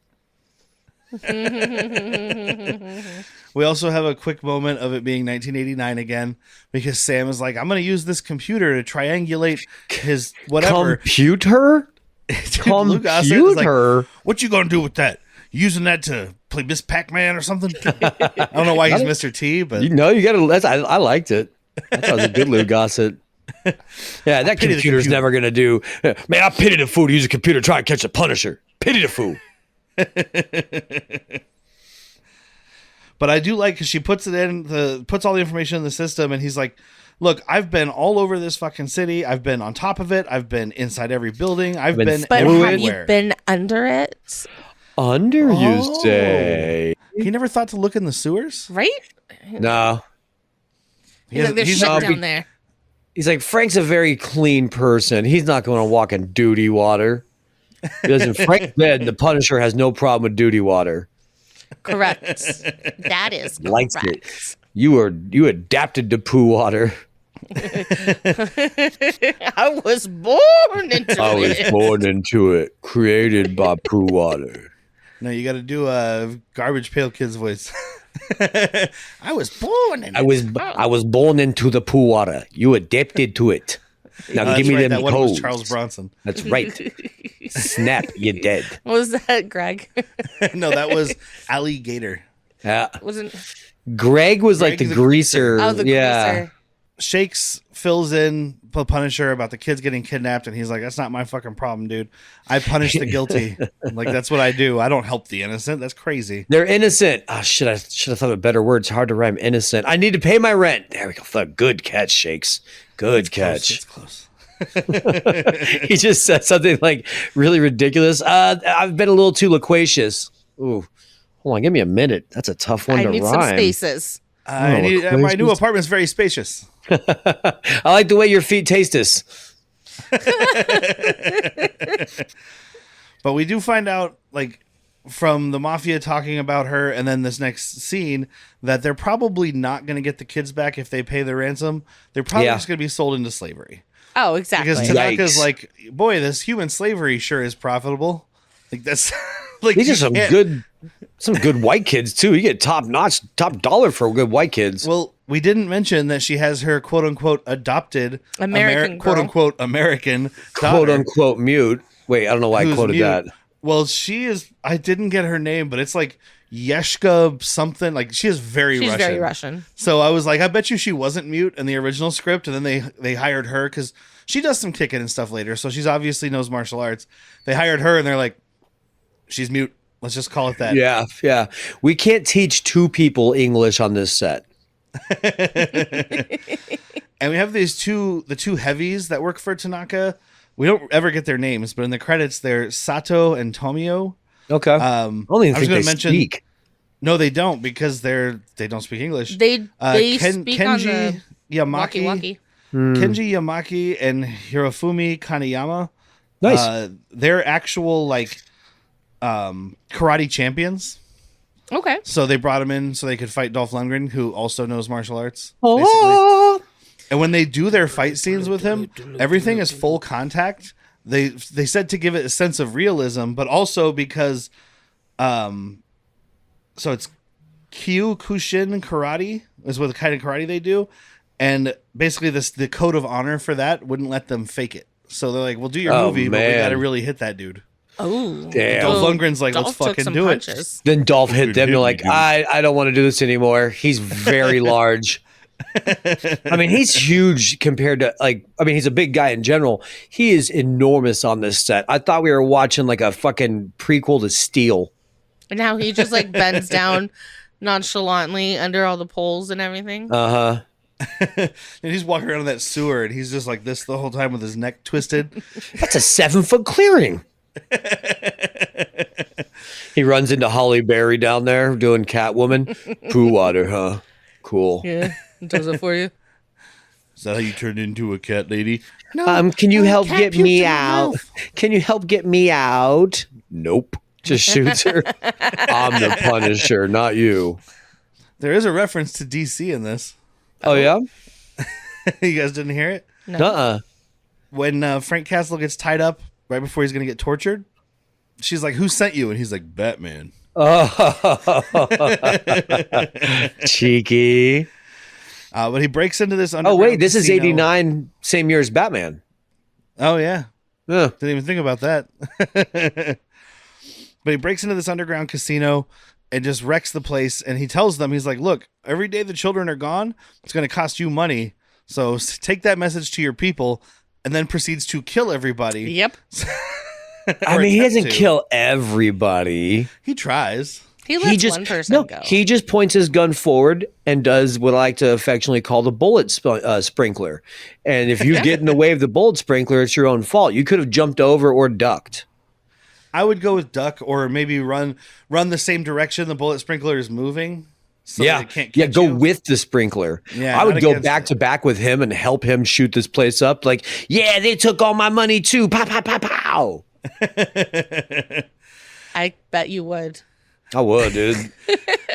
We also have a quick moment of it being 1989 again because Sam is like, I'm going to use this computer to triangulate his whatever. Computer? Lou Gossett is like, Computer? what you going to do with that? You using that to play Miss Pac-Man or something? I don't know why he's Mr. T, but You know, you gotta. I liked it. I thought it was a good Lou Gossett. Yeah, that pity the computer's computer. never gonna do. Man, I pity the fool to use a computer to try and catch a Punisher. Pity the fool. But I do like because she puts puts all the information in the system, and he's like, "Look, I've been all over this fucking city. I've been on top of it. I've been inside every building. I've been But everywhere." have you been under it? Under you Oh. say? He never thought to look in the sewers. Right? No. He He's like, there's he's shit not- down there. He's like, Frank's a very clean person. He's not going to walk in duty water. Because in Frank's bed, the Punisher has no problem with duty water. Correct. That is Likes correct. it. You adapted to poo water. I was born into I was it. born into it, created by poo water. No, you got to do a Garbage Pail Kid's voice. I was born in I it. was born into the poo water. You adapted to it. Now That's give me right, them that one was codes. Charles Bronson. That's right. Snap, you're dead. What was that, Greg? No, that was Alligator. Yeah. Wasn't Greg was like the Greg the greaser. oh the yeah. greaser. Shakes fills in the Punisher about the kids getting kidnapped, and he's like, "That's not my fucking problem, dude. I punish the guilty. Like that's what I do. I don't help the innocent. That's crazy." They're innocent. Oh shit! I should have thought of better words. Hard to rhyme. Innocent. I need to pay my rent. There we go. Good catch, Shakes. Good catch. It's close. He just said something like really ridiculous. I've been a little too loquacious. Ooh, hold on. Give me a minute. That's a tough one I to need rhyme. some spaces. My new apartment's very spacious. I like the way your feet taste this. But we do find out, like, from the mafia talking about her, and then this next scene, that they're probably not going to get the kids back if they pay the ransom. They're probably Yeah. just going to be sold into slavery. Oh, exactly. Because Tanaka's Yikes. like, boy, this human slavery sure is profitable. Like that's like These you are some can't- good white kids too. You get top notch, top dollar for good white kids. Well, we didn't mention that she has her quote unquote adopted American quote girl. unquote American Quote daughter, unquote mute. Wait, I don't know why I who's quoted mute. that. Well, she is. I didn't get her name, but it's like Yeshka something. Like she is very She's Russian. very Russian. So I was like, I bet you she wasn't mute in the original script, and then they hired her because she does some kicking and stuff later. So she's obviously knows martial arts. They hired her, and they're like, she's mute. Let's just call it that. Yeah, yeah. We can't teach two people English on this set. And we have the two heavies that work for Tanaka. We don't ever get their names, but in the credits, they're Sato and Tomio. Okay. I don't even I was think gonna they mention- speak. No, they don't because they don't speak English. They speak on Kenji the Yamaki, walkie-walkie. Kenji Yamaki, and Hirofumi Kaneyama. Nice. They're actual like karate champions. Okay. So they brought him in so they could fight Dolph Lundgren, who also knows martial arts. Oh. Basically. And when they do their fight scenes with him, everything is full contact. They said to give it a sense of realism, but also because, so it's Kyokushin karate is what the kind of karate they do, and basically the code of honor for that wouldn't let them fake it. So they're like, "We'll do your Oh, movie, but we man. got to really hit that dude." Oh. Damn. Dolph Lundgren's like, Dolph "Let's took fucking some do punches. Then Dolph hit Dude, them. hit You're me, like, dude. I don't want to do this anymore. He's very large. I mean, he's huge compared to he's a big guy in general. He is enormous on this set. I thought we were watching like a fucking prequel to Steel. And now he just like bends down nonchalantly under all the poles and everything. Uh huh. And he's walking around in that sewer, and he's just like this the whole time with his neck twisted. That's a 7-foot clearing. He runs into Holly Berry down there doing Catwoman. Poo water, huh? Cool. Yeah, does it for you. Is that how you turned into a cat lady? No. Can you help cat get puked in me your out? mouth. Can you help get me out? Nope. Just shoots her. I'm the Punisher, not you. There is a reference to DC in this. Oh, yeah? You guys didn't hear it? No. Uh-uh. When Frank Castle gets tied up right before he's going to get tortured, she's like, "Who sent you?" And he's like, "Batman." Oh, cheeky. But he breaks into this Oh, underground wait, this is casino. 89, same year as Batman. Oh, yeah. Yeah. Didn't even think about that. But he breaks into this underground casino and just wrecks the place. And he tells them, he's like, "Look, every day the children are gone, it's going to cost you money. So take that message to your people," and then proceeds to kill everybody. Yep. I Or mean, he attempt doesn't to. kill everybody. He tries. He lets one person go. He just points his gun forward and does what I like to affectionately call the bullet sprinkler. And if you get in the way of the bullet sprinkler, it's your own fault. You could have jumped over or ducked. I would go with duck, or maybe run the same direction the bullet sprinkler is moving. So that it can't catch go you. with the sprinkler. Yeah, I would not go against back it. to back with him and help him shoot this place up. Like, yeah, they took all my money too. Pow, pow, pow, pow. I bet you would. I would, dude.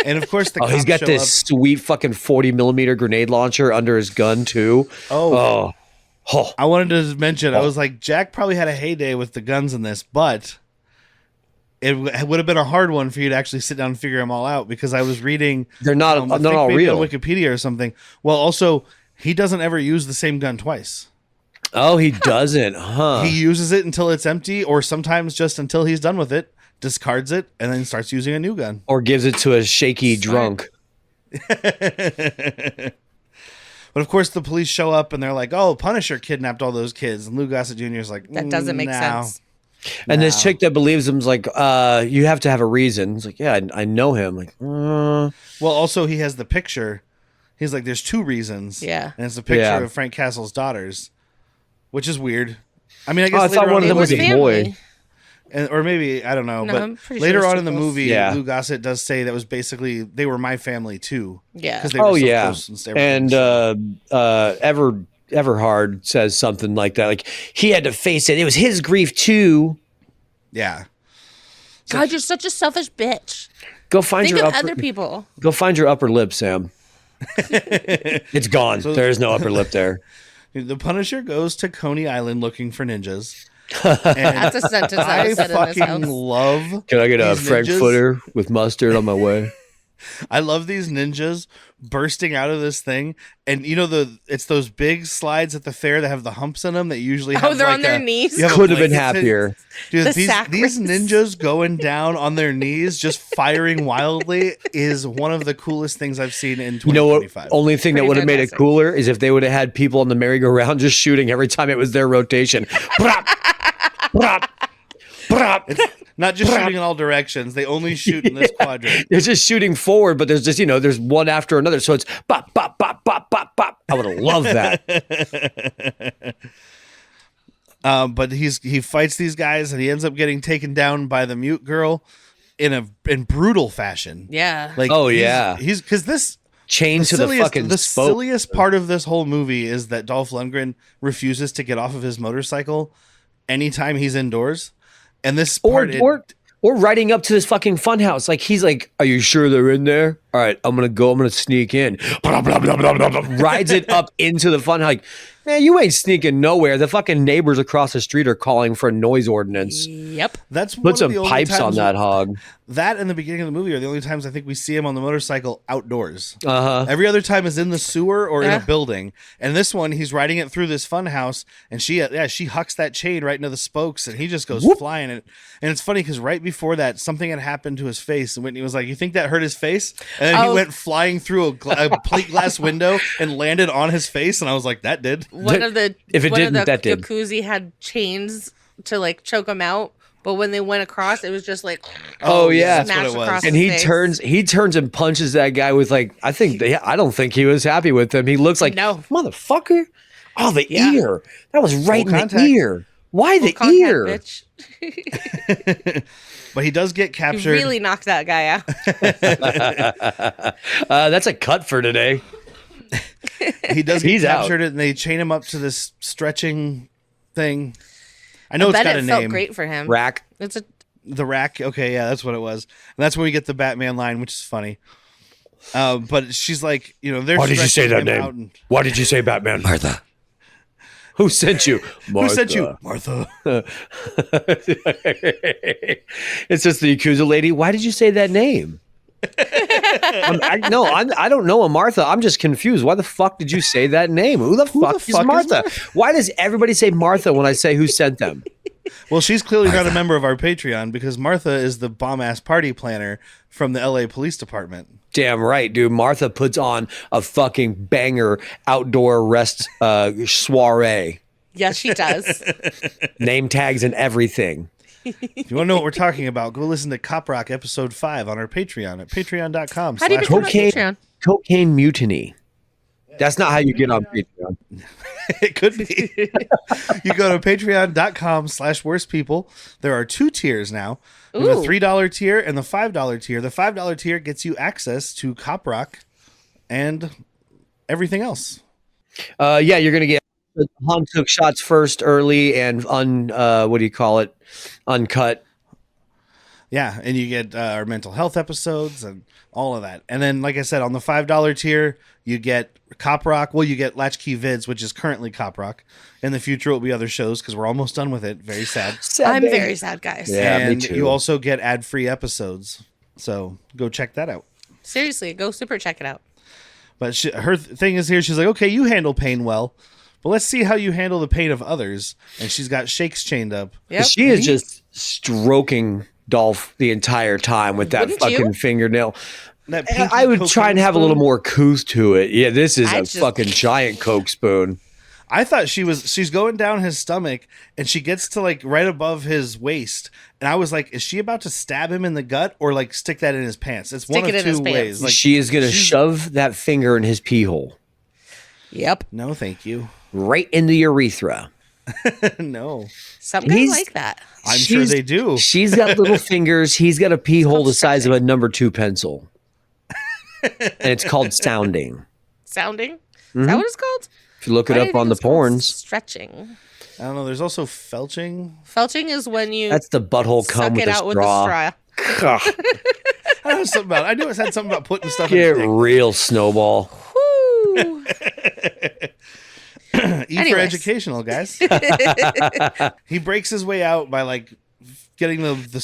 And of course, the Oh, he's cops got show this up. sweet fucking 40 millimeter grenade launcher under his gun too. Oh, Oh, I wanted to mention, I was like, Jack probably had a heyday with the guns in this, but it would have been a hard one for you to actually sit down and figure them all out, because I was reading they're not I not think all maybe real. on Wikipedia or something. Well, also, he doesn't ever use the same gun twice. Oh, he doesn't, huh? He uses it until it's empty, or sometimes just until he's done with it, discards it, and then starts using a new gun. Or gives it to a shaky drunk. But of course, the police show up and they're like, "Oh, Punisher kidnapped all those kids," and Lou Gossett Jr. is like, That doesn't make no. sense. And this chick that believes him's like, you have to have a reason. It's like, yeah, I know him. Like, Well, also, he has the picture. He's like, "There's two reasons." Yeah. And it's a picture Yeah. of Frank Castle's daughters, which is weird. I mean, I Oh, guess I thought later one on of them in was the a movie- family. boy. or maybe, I don't know, No, I'm but pretty later sure it's on too in the close. movie, Yeah. Lou Gossett does say that was basically, they were my family too. Yeah. 'Cause they were Oh so yeah, close to everything, and so- Everhard says something like that. Like, he had to face it. It was his grief too. yeah. God, you're such a selfish bitch. Go find Think your of upper. other people. Go find your upper lip, Sam. It's gone. There is no upper lip there. The Punisher goes to Coney Island looking for ninjas. That's a sentence that I was said in this fucking house. love Can I get a these frankfurter with mustard on my way? I love these ninjas bursting out of this thing, and you know it's those big slides at the fair that have the humps in them that usually have they're like on their knees? you have a Could have been blanket happier. Dude, The these sack race. ninjas going down on their knees, just firing wildly, is one of the coolest things I've seen in You know what? 2025. Only thing that Pretty would have made it fantastic. cooler is if they would have had people on the merry-go-round just shooting every time it was their rotation. Brop, brop, brop. Not just shooting in all directions; they only shoot in this quadrant. They're just shooting forward, but there's just, there's one after another. So it's bop, bop, bop, bop, bop, bop. I would have loved that. But he fights these guys, and he ends up getting taken down by the mute girl in brutal fashion. Yeah. Like, Oh, yeah. he's because this Chained to the fucking the spoke. silliest part of this whole movie is that Dolph Lundgren refuses to get off of his motorcycle anytime he's indoors, and this part Or riding up to this fucking funhouse. Like, he's like, are you sure they're in there? All right, I'm going to sneak in. Blah, blah, blah, blah, blah, blah. Rides it up into the funhouse. Like, man, you ain't sneaking nowhere. The fucking neighbors across the street are calling for a noise ordinance. Yep. that's one Put of some the only pipes on times that hog. That and the beginning of the movie are the only times I think we see him on the motorcycle outdoors. Uh-huh. Every other time is in the sewer or in Yeah. a building. And this one, he's riding it through this fun house, and she hucks that chain right into the spokes, and he just goes flying. And it's funny because right before that, something had happened to his face, and Whitney was like, "You think that hurt his face?" And then he Oh. went flying through a plate glass window and landed on his face, and I was like, "That did." One of the If it one didn't, of the that did. jacuzzi had chains to like choke him out. But when they went across, it was just like, Oh, yeah. That's what it was. across And his he face. turns and punches that guy with like I don't think he was happy with him. He looks like No. motherfucker. Oh, the Yeah. ear. That was right in contact. the ear. Why the Full contact, ear? bitch. But he does get You captured. really knocked that guy out. That's a cut for today. He does get He's out. captured, and they chain him up to this stretching thing. I know I it's bet got it a felt name. great for him. Rack. It's a The rack. Okay, yeah, that's what it was. And that's when we get the Batman line, which is funny. But she's like, they're Why did you say stretching that him name? out and- Why did you say Batman? Martha. Who sent you? Who sent you? Martha. It's just the Yakuza lady. Why did you say that name? I don't know a Martha. I'm just confused. Why the fuck did you say that name? Who the fuck is fuck is Martha? Why does everybody say Martha when I say who sent them? Well, she's clearly not a member of our Patreon because Martha is the bomb-ass party planner from the LA Police Department. Damn right, dude. Martha puts on a fucking banger outdoor arrest soiree. yes, she does. Name tags and everything. If you want to know what we're talking about, go listen to Cop Rock episode 5 on our Patreon at patreon.com. How do you become a Cocaine, Patreon? cocaine mutiny. That's not how you get on Patreon. It could be. You go to patreon.com/worstpeople. There are 2 tiers now. We have a Ooh. $3 tier and the $5 tier. The $5 tier gets you access to Cop Rock and everything else. Yeah, you're gonna get Han took shots first early and uncut. Yeah, and you get our mental health episodes and all of that. And then, like I said, on the $5 tier, you get Cop Rock. Well, you get Latchkey Vids, which is currently Cop Rock. In the future, it will be other shows because we're almost done with it. Very sad. I'm very sad, guys. Yeah, me And too. you also get ad-free episodes. So go check that out. Seriously, go super check it out. But her thing is here, she's like, okay, you handle pain well, but let's see how you handle the pain of others. And she's got Shakes chained up. Yep. She is just stroking Dolph the entire time with that Wouldn't fucking you? fingernail. That pinky I would try and have a little spoon. more couth to it. Yeah, this is I a just- fucking giant Coke spoon. I thought she's going down his stomach and she gets to like right above his waist. And I was like, is she about to stab him in the gut or like stick that in his pants? It's one Stick of it in his two pants. ways. Like, She is going to she's- shove that finger in his pee hole, Yep. No, thank you. right in the urethra. No. Some guys He's- like that. I'm sure they do. She's got little fingers. He's got a pee hole the size of a number 2 pencil. And it's called sounding. Sounding? Is that what it's called? If you look Why it do up you think on the it's called porns, Stretching. I don't know. There's also felching. Felching is when you that's the butthole cum suck with it a out with straw. a straw. Ugh, I know something about. I knew it had something about putting stuff get in his real, Snowball. Woo. dick. E for Anyways. educational, guys. He breaks his way out by like getting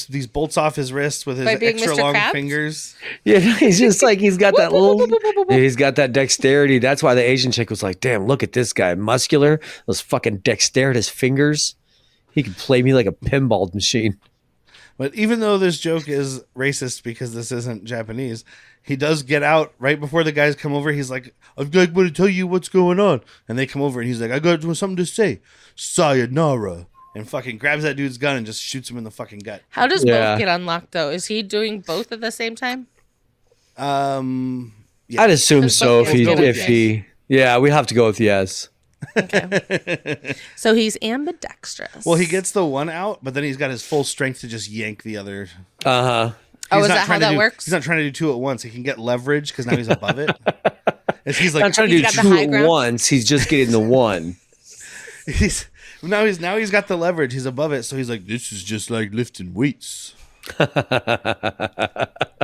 these bolts off his wrists with his By being extra Mr. long Krabs? fingers. Yeah, he's just like he's got that little. He's got that dexterity. That's why the Asian chick was like, "Damn, look at this guy, muscular. Those fucking dexterous fingers. He could play me like a pinball machine." But even though this joke is racist because this isn't Japanese, he does get out right before the guys come over. He's like, I'm going to tell you what's going on. And they come over and he's like, I got something to say. Sayonara. And fucking grabs that dude's gun and just shoots him in the fucking gut. How does Yeah. both get unlocked though? Is he doing both at the same time? Yeah. I'd assume Let's so go if he with if yes. he. Yeah, we have to go with yes. So he's ambidextrous. Well, he gets the one out, but then he's got his full strength to just yank the other. Uh huh. Oh, He's is not that how trying to that do- works? He's not trying to do 2 at once. He can get leverage because now he's above it. He's like Not trying to He's do got the 2 high at ground. once. He's just getting the one. now he's got the leverage. He's above it, so he's like, this is just like lifting weights.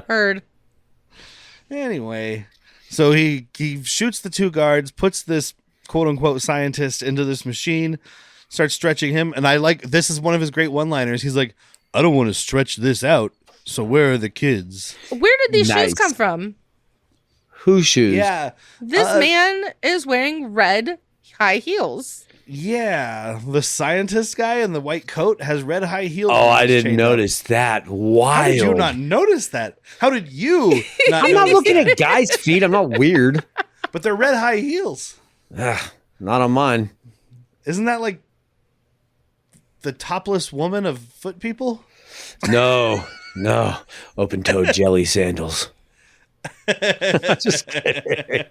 Heard. Anyway, so he shoots the 2 guards, puts this quote unquote scientist into this machine, starts stretching him, and I like this is one of his great one-liners. He's like, I don't want to stretch this out. So where are the kids? Where did these shoes Nice. come from? Whose shoes? Yeah, This man is wearing red high heels. yeah. The scientist guy in the white coat has red high heels. Oh, on I his didn't chain up. notice that. How Wild. did you not notice that? How did you not? I'm not notice looking that? at guys' feet. I'm not weird. But they're red high heels. Ugh, not on mine. Isn't that like the topless woman of foot people. No, open-toed jelly sandals. Just kidding.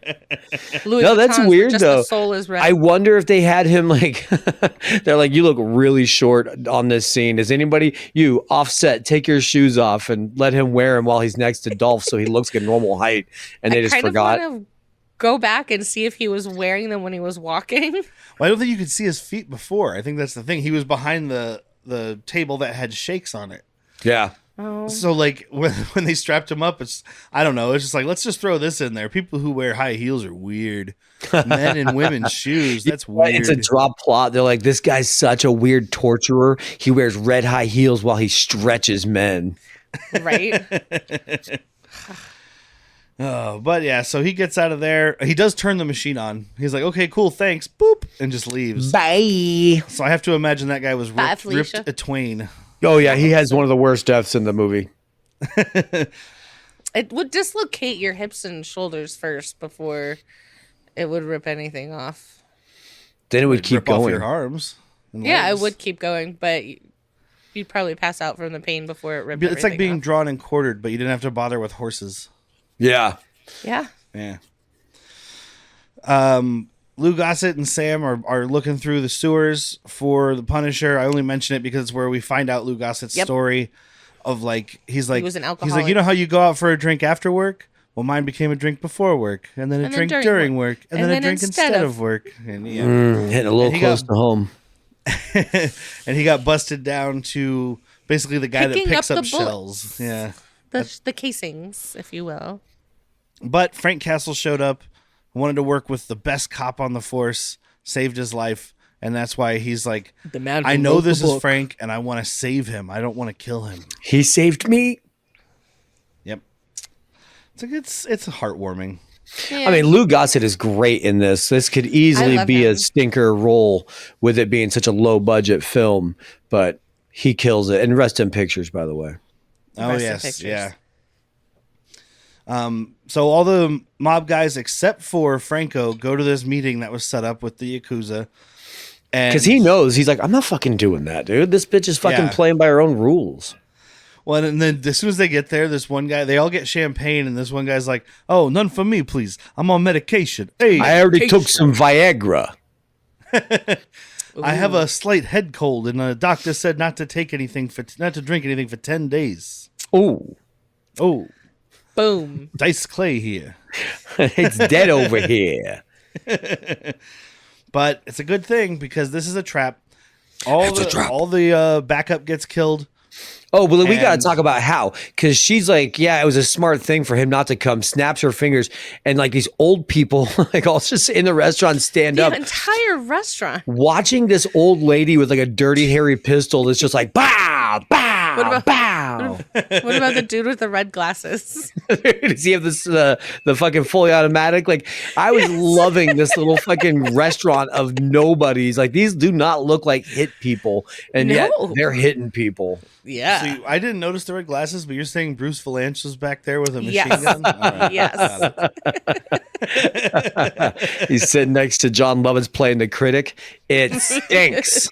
Louis No, that's Vuittons, but weird just though. The sole is red. I wonder if they had him like. They're like, you look really short on this scene. Does anybody, you Offset, take your shoes off and let him wear them while he's next to Dolph, so he looks like a normal height? And they just forgot. I kind of want to go back and see if he was wearing them when he was walking. Well, I don't think you could see his feet before. I think that's the thing. He was behind the table that had shakes on it. Yeah. Oh, So like when they strapped him up, I don't know. It's just like, let's just throw this in there. People who wear high heels are weird. Men in women's shoes, that's weird. It's a drop plot. They're like, this guy's such a weird torturer. He wears red high heels while he stretches men. right. Oh, but yeah, so he gets out of there. He does turn the machine on. He's like, okay, cool, thanks. Boop. And just leaves. Bye. So I have to imagine that guy was Bye, ripped Felicia. a twain. Oh yeah, he has one of the worst deaths in the movie. It would dislocate your hips and shoulders first before it would rip anything off. Then it would keep Rip off going. your arms. and Yeah, it legs. would keep going, but you'd probably pass out from the pain before it ripped. It's like everything being off. drawn and quartered, but you didn't have to bother with horses. Yeah. Yeah. Yeah. Lou Gossett and Sam are looking through the sewers for the Punisher. I only mention it because it's where we find out Lou Gossett's Yep. story of like he's like was an he's like, alcoholic. you know how you go out for a drink after work? Well, mine became a drink before work, and then a And then drink during during work. work, and And then a then drink instead instead of- of work. And yeah. Hitting a little And he close got- to home. And he got busted down to basically the guy Picking that picks up up the shells. Yeah. The casings, if you will. But Frank Castle showed up, wanted to work with the best cop on the force, saved his life, and that's why he's like, The man. I know this is Frank, and I want to save him. I don't want to kill him. He saved me. Yep. It's heartwarming. Yeah. I mean, Lou Gossett is great in this. This could easily love be a him. stinker role with it being such a low budget film, but he kills it. And rest in pictures, by the way. Oh Rest in yes, pictures. yeah. So all the mob guys except for Franco go to this meeting that was set up with the Yakuza. Because he knows, he's like, I'm not fucking doing that, dude. This bitch is fucking Yeah. playing by her own rules. Well, and then as soon as they get there, this one guy, they all get champagne, and this one guy's like, "Oh, none for me, please. I'm on medication. Hey, I already took some Viagra. I have a slight head cold, and the doctor said not to drink anything for 10 days. Oh, Oh, Boom. Dice Clay here, it's dead over here. but it's a good thing because this is a trap. All the backup gets killed. Oh, but we got to And- talk about how, because she's like, yeah, it was a smart thing for him not to come. Snaps her fingers, and like these old people, like all just in the restaurant, stand The up, entire restaurant. watching this old lady with like a dirty, hairy pistol. That's just like bow, bow, What about- bow. What about the dude with the red glasses? Does he have this the fucking fully automatic? Like, I was loving this little fucking restaurant of nobodies. Like, these do not look like hit people, and yet No. they're hitting people. Yeah. So I didn't notice the red glasses, but you're saying Bruce Valanche was back there with a machine Yes. gun? All right. Yes. Got it. He's sitting next to John Lovitz playing the critic. It stinks.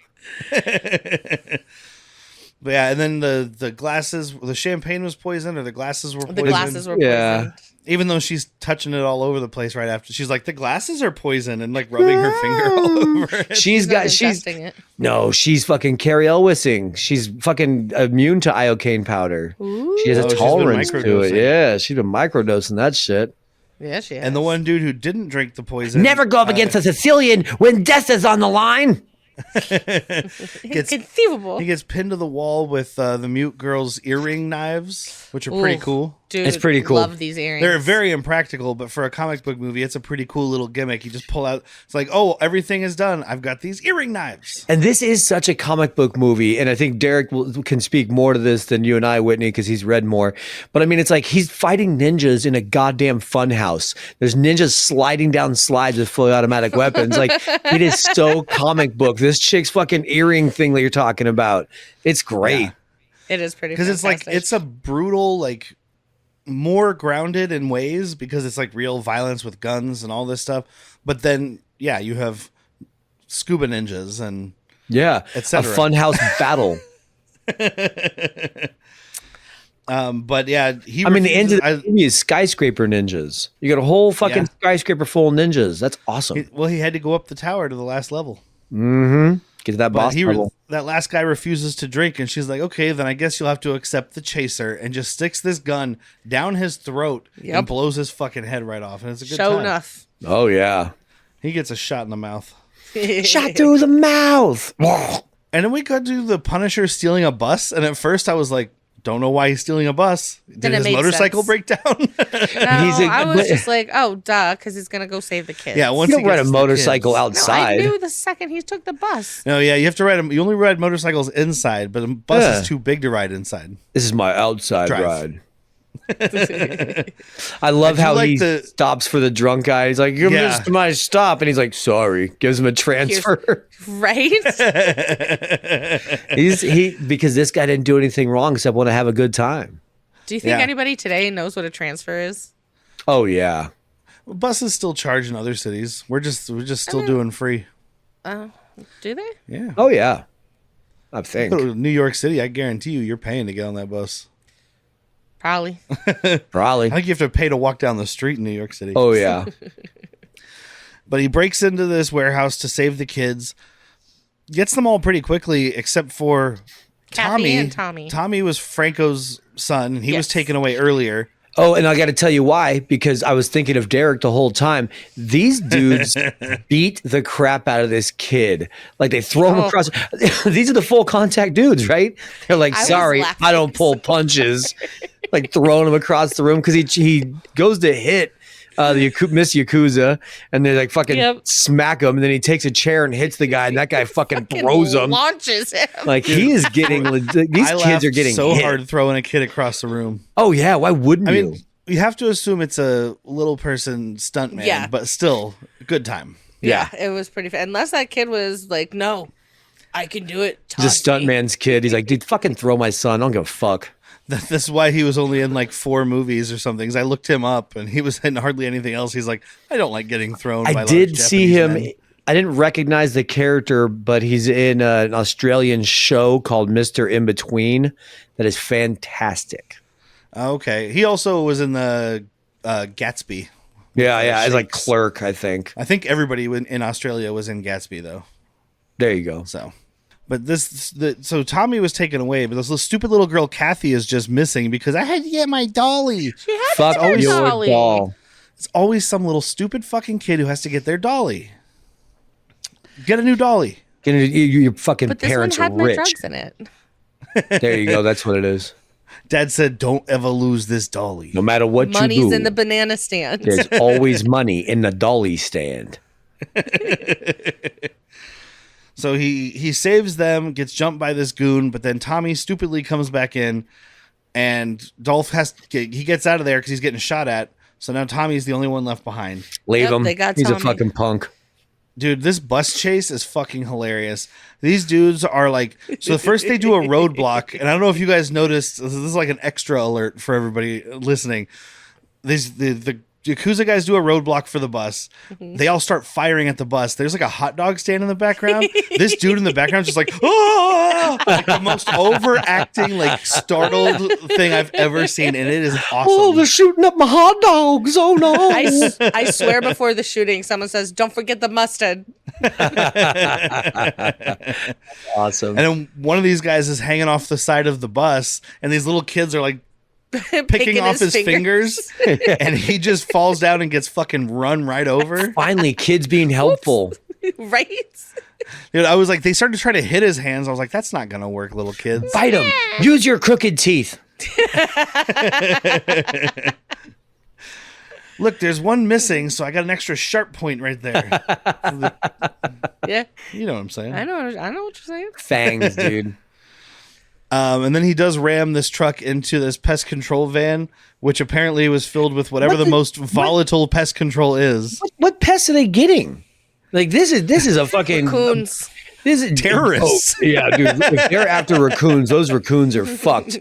But yeah, and then the glasses, the champagne was poisoned, or the glasses were The poisoned. glasses were Yeah. poisoned. Even though she's touching it all over the place right after, she's like, the glasses are poisoned, and like rubbing her finger all over it. She's not she's ingesting it. no, she's fucking Carrie Elwissing. She's fucking immune to iocane powder. She has Oh, a she's been tolerance to it. microdosing. Yeah, she's been microdosing that shit. Yeah, she has. And the one dude who didn't drink the poison Never go up against a Sicilian when death is on the line. gets Inconceivable. he gets pinned to the wall with the mute girl's earring knives, which are pretty Ooh. cool. Dude, It's pretty cool. Love these earrings. They're very impractical, but for a comic book movie, it's a pretty cool little gimmick. You just pull out. It's like, oh, everything is done. I've got these earring knives. And this is such a comic book movie, and I think Derek can speak more to this than you and I, Whitney, because he's read more. But I mean, it's like he's fighting ninjas in a goddamn fun house. There's ninjas sliding down slides with fully automatic weapons. Like, it is so comic book. This chick's fucking earring thing that you're talking about, it's great. Yeah. It is pretty. Because it's like fantastic. it's a brutal, like more grounded in ways because it's like real violence with guns and all this stuff. But then, yeah, you have scuba ninjas and Yeah, a etc. funhouse battle. But yeah, he. I mean, the end of refuses- the movie is skyscraper ninjas. You got a whole fucking Yeah. skyscraper full of ninjas. That's awesome. well, he had to go up the tower to the last level. Get to that But boss level. that last guy refuses to drink, and she's like, "Okay, then I guess you'll have to accept the chaser," and just sticks this gun down his throat Yep. and blows his fucking head right off. And it's a good Show time. enough. Oh yeah, He gets a shot in the mouth. shot through the mouth. And then we got to the Punisher stealing a bus, and at first I was like, "Don't know why he's stealing a bus. Did Then it his made motorcycle sense. break down?" No, I was just like, oh, duh, because he's gonna go save the kids. Yeah, once You he don't ride a gets the motorcycle kids. No, I outside. knew the second he took the bus. No, yeah, you have to ride them. You only ride motorcycles inside, but a bus Yeah. is too big to ride inside. This is my outside Drive. ride. I love I do how like he the- stops for the drunk guy. He's like, "You Yeah. missed my stop," and he's like, "Sorry." Gives him a transfer. Right? Because this guy didn't do anything wrong except want to have a good time. Do you think Yeah. anybody today knows what a transfer is? Oh yeah. Buses still charge in other cities. We're just still doing free. Do they? Yeah. Oh yeah. I think. Go to New York City, I guarantee you, you're paying to get on that bus. Probably. Probably. I think you have to pay to walk down the street in New York City. Oh yeah. But he breaks into this warehouse to save the kids, gets them all pretty quickly, except for Kathy Tommy. and Tommy. Tommy was Franco's son, and he was Yes. taken away earlier. Oh, and I got to tell you why, because I was thinking of Derek the whole time. These dudes beat the crap out of this kid. Like they throw him Oh. across. These are the full contact dudes, right? They're like, I was sorry, laughing. I don't pull punches. Like throwing him across the room because he goes to hit Miss Yakuza, and they like fucking Yep. smack him, and then he takes a chair and hits the guy, and that guy fucking throws him. Launches him. Like he is getting these I kids laughed are getting so hit. hard throwing a kid across the room. Oh yeah, why wouldn't I you? mean, you have to assume it's a little person stuntman, Yeah. but still, good time. Yeah, it was pretty fun. Unless that kid was like, no, I can do it. The Toss me." stuntman's kid. He's like, dude, fucking throw my son. I don't give a fuck. That's why he was only in like 4 movies or something. 'Cause I looked him up, and he was in hardly anything else. He's like, I don't like getting thrown. by I large did see Japanese him. men." I didn't recognize the character, but he's in an Australian show called Mr. In Between that is fantastic. Okay, he also was in the Gatsby. Yeah, it's like Shakes. Clerk, I think. I think everybody in Australia was in Gatsby though. There you go. So, but so Tommy was taken away, but this little stupid little girl Kathy is just missing because I had to get my dolly. She had Fuck to get her your dolly. doll. It's always some little stupid fucking kid who has to get their dolly. Get a new dolly. Your fucking But this one parents are had no rich. drugs in it. There you go. That's what it is. Dad said, "Don't ever lose this dolly." No matter what Money's you do, in the banana stand. there's always money in the dolly stand. So he saves them, gets jumped by this goon, but then Tommy stupidly comes back in, and Dolph he gets out of there because he's getting shot at. So now Tommy's the only one left behind. Leave Yep, him. they got He's a Tommy. fucking punk. Dude, this bus chase is fucking hilarious. These dudes are like, so first they do a roadblock, and I don't know if you guys noticed, this is like an extra alert for everybody listening. The Yakuza guys do a roadblock for the bus. They all start firing at the bus. There's like a hot dog stand in the background. This dude in the background is just like, oh, like the most overacting, like startled thing I've ever seen, and it is awesome. Oh, they're shooting up my hot dogs. Oh no. I swear before the shooting, someone says, don't forget the mustard. Awesome. And then one of these guys is hanging off the side of the bus, and these little kids are like picking off his fingers, and he just falls down and gets fucking run right over. Finally, kids being helpful. Right? Dude, I was like, they started trying to hit his hands. I was like, that's not gonna work, little kids. Bite them. Use your crooked teeth. Look, there's one missing, so I got an extra sharp point right there. Yeah. You know what I'm saying? I know what you're saying. Fangs, dude. And then he does ram this truck into this pest control van, which apparently was filled with whatever the most volatile pest control is. What pests are they getting? Like this is a fucking Raccoons. This is Terrorists. Oh, yeah, dude. If they're after raccoons, those raccoons are fucked.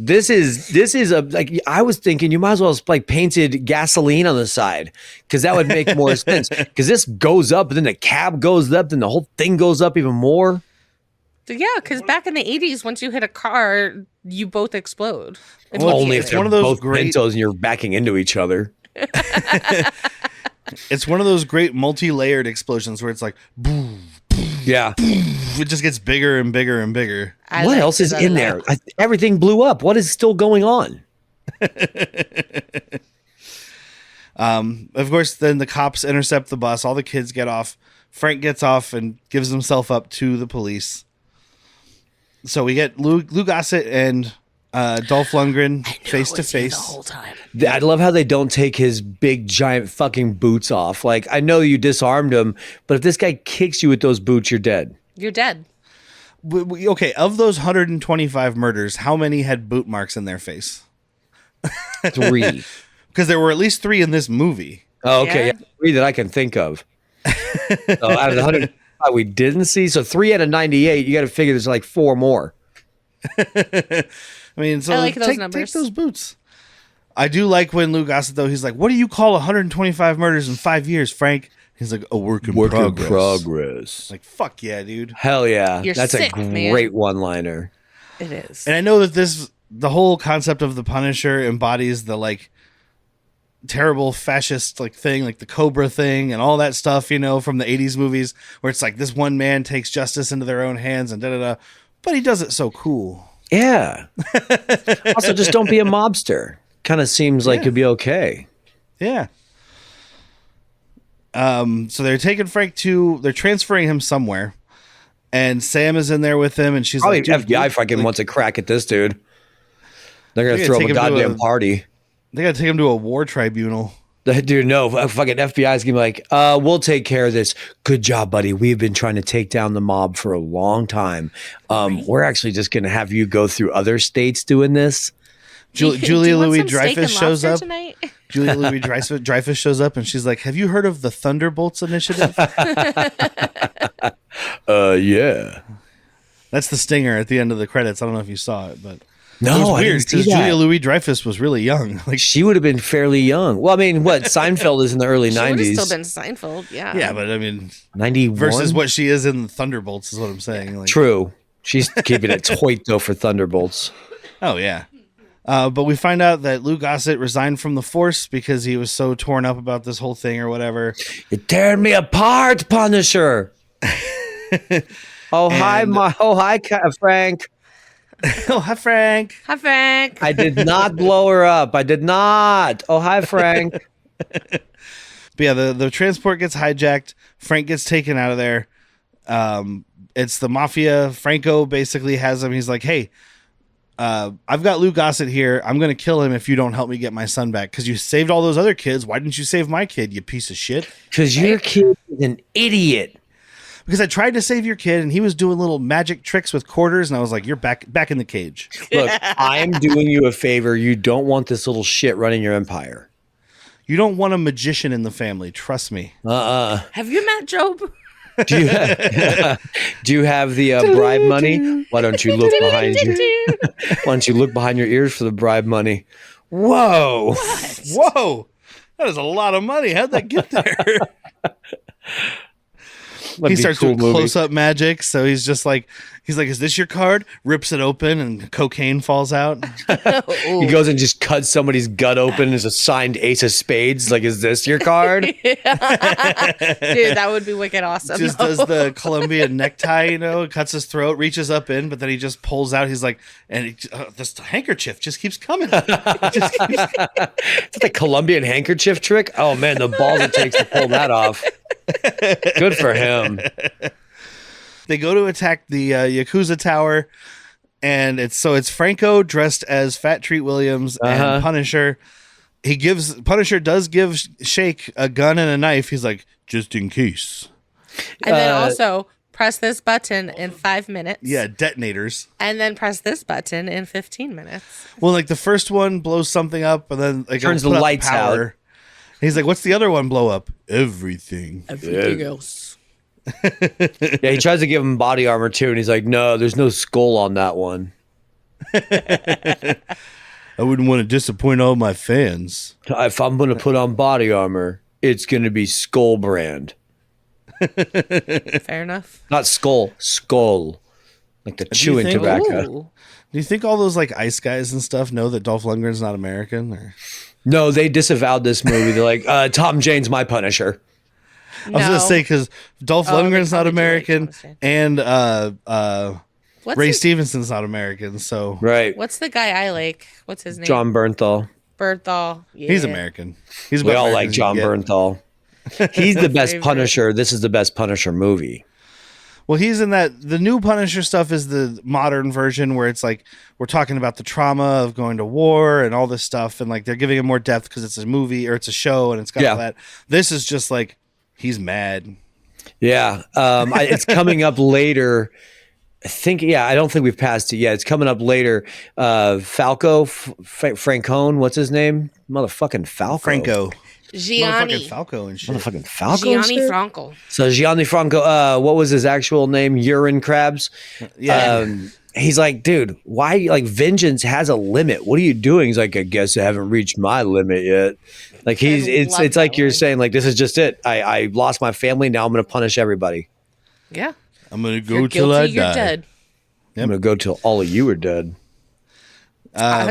This is a like I was thinking you might as well have like painted gasoline on the side because that would make more sense. Because this goes up, and then the cab goes up, then the whole thing goes up even more. Yeah, because back in the 80s, once you hit a car, you both explode. Well, Only it's if they're one of those both great- Pintos and you're backing into each other. It's one of those great multi-layered explosions where it's like, boom, Yeah. it just gets bigger and bigger and bigger. I What like else is the- in there? Everything blew up. What is still going on? Of course, then the cops intercept the bus. All the kids get off. Frank gets off and gives himself up to the police. So we get Lou Gossett and Dolph Lundgren face to face. time. I love how they don't take his big giant fucking boots off. Like, I know you disarmed him, but if this guy kicks you with those boots, you're dead. You're dead. Okay, of those 125 murders, how many had boot marks in their face? 3. Because there were at least 3 in this movie. Oh, okay. Yeah. Yeah, 3 that I can think of. So out of the 100 we didn't see. So 3 out of 98, you got to figure there's like 4 more. I mean, so I like those take numbers. those boots. I do like when Lou Gossett, though, he's like, what do you call 125 murders in 5 years, Frank? He's like, a work in progress. Like, fuck yeah, dude. Hell yeah. You're That's sick, a man. great one-liner. It is. And I know that the whole concept of the Punisher embodies the, like, terrible fascist, like, thing, like the Cobra thing and all that stuff, you know, from the 80s movies, where it's like this one man takes justice into their own hands and da-da-da. But he does it so cool. Yeah. Also, just don't be a mobster. Kind of seems like you'd be okay. Yeah. So they're taking Frank they're transferring him somewhere, and Sam is in there with him, and she's Probably like, FBI fucking wants a crack at this dude. They're going to They're throw gonna him a take him to goddamn party. they gotta take him to a war tribunal. Dude, no, fucking FBI's gonna be like, we'll take care of this. Good job, buddy. We've been trying to take down the mob for a long time. We're actually just gonna have you go through other states doing this. Julia want Louis some steak Dreyfus and shows lobster up. tonight? Julia Louis Dreyfus shows up, and she's like, "Have you heard of the Thunderbolts Initiative?" Yeah. That's the stinger at the end of the credits. I don't know if you saw it, but No, it was I weird didn't see because that. Julia Louis Dreyfus was really young. Like, She would have been fairly young. Well, I mean, what? Seinfeld is in the early She would have 90s. still been Seinfeld, yeah. yeah, but I mean, 91? versus what she is in Thunderbolts is what I'm saying. Like, True. She's keeping it toit, though, for Thunderbolts. oh yeah. But we find out that Lou Gossett resigned from the force because he was so torn up about this whole thing or whatever. You're tearing me apart, Punisher. Hi, Frank. Oh, hi, Frank. Hi, Frank. I did not blow her up. I did not. Oh, hi, Frank. But yeah, the transport gets hijacked. Frank gets taken out of there. It's the mafia. Franco basically has him. He's like, hey, I've got Lou Gossett here. I'm going to kill him if you don't help me get my son back. Because you saved all those other kids. Why didn't you save my kid, you piece of shit? Because your kid is an idiot. Because I tried to save your kid, and he was doing little magic tricks with quarters, and I was like, you're back in the cage. Look, I am doing you a favor. You don't want this little shit running your empire. You don't want a magician in the family. Trust me. Have you met Job? Do you have the bribe money? Why don't you look behind you? Why don't you look behind your ears for the bribe money? Whoa. Whoa. That is a lot of money. How'd that get there? He starts doing close-up magic, so he's like, is this your card? Rips it open, and cocaine falls out. He goes and just cuts somebody's gut open. There's a signed ace of spades. Like, is this your card? Dude, that would be wicked awesome. Just does the Colombian necktie, you know, cuts his throat, reaches up in, but then he just pulls out. He's like, and this handkerchief just keeps coming. It just keeps- It's the Colombian handkerchief trick. Oh man, the balls it takes to pull that off. Good for him. They go to attack the Yakuza tower, and it's Franco dressed as Fat Treat Williams and Punisher. Punisher does give Shake a gun and a knife. He's like, just in case. And then also press this button in 5 minutes. Yeah, detonators. And then press this button in 15 minutes. Well, like the first one blows something up, and then like Turns it'll the put out lights out. And he's like, what's the other one blow up? Everything. Everything else. Yeah, he tries to give him body armor too, and he's like, no, there's no skull on that one. I wouldn't want to disappoint all my fans. If I'm going to put on body armor, it's going to be Skull brand. Fair enough. Not skull, skull. like the Do you chewing think- tobacco. Ooh. Do you think all those like ice guys and stuff know that Dolph Lundgren's not American? Or? No, they disavowed this movie. They're like, Tom Jane's my Punisher. I was gonna No. say because Dolph Oh, Lundgren's they not probably do, I American, understand. and What's Ray his- Stevenson's not American, so Right. What's the guy I like? What's his name? John Bernthal. Berthal. Yeah. he's American. He's We about all American like as you John get. Bernthal. He's the best Favorite. Punisher. This is the best Punisher movie. Well, he's in that. The new Punisher stuff is the modern version where it's like we're talking about the trauma of going to war and all this stuff, and like they're giving it more depth because it's a movie or it's a show and it's got all Yeah. that. This is just like he's mad. Yeah. It's coming up later. I think, I don't think we've passed it yet. It's coming up later. Falco, Francone, what's his name? Motherfucking Falco. Franco, motherfucking Gianni. Falco and shit. Motherfucking Falco. Gianni sir? Franco. So Gianni Franco, what was his actual name? Urine Crabs. Yeah. He's like, dude, why? Like, vengeance has a limit. What are you doing? He's like, I guess I haven't reached my limit yet. Like it's love like that you're line. saying, like, this is just it. I lost my family. Now I'm going to punish everybody. Yeah. I'm gonna go You're till guilty, I you're die. dead. I'm going to go till all of you are dead.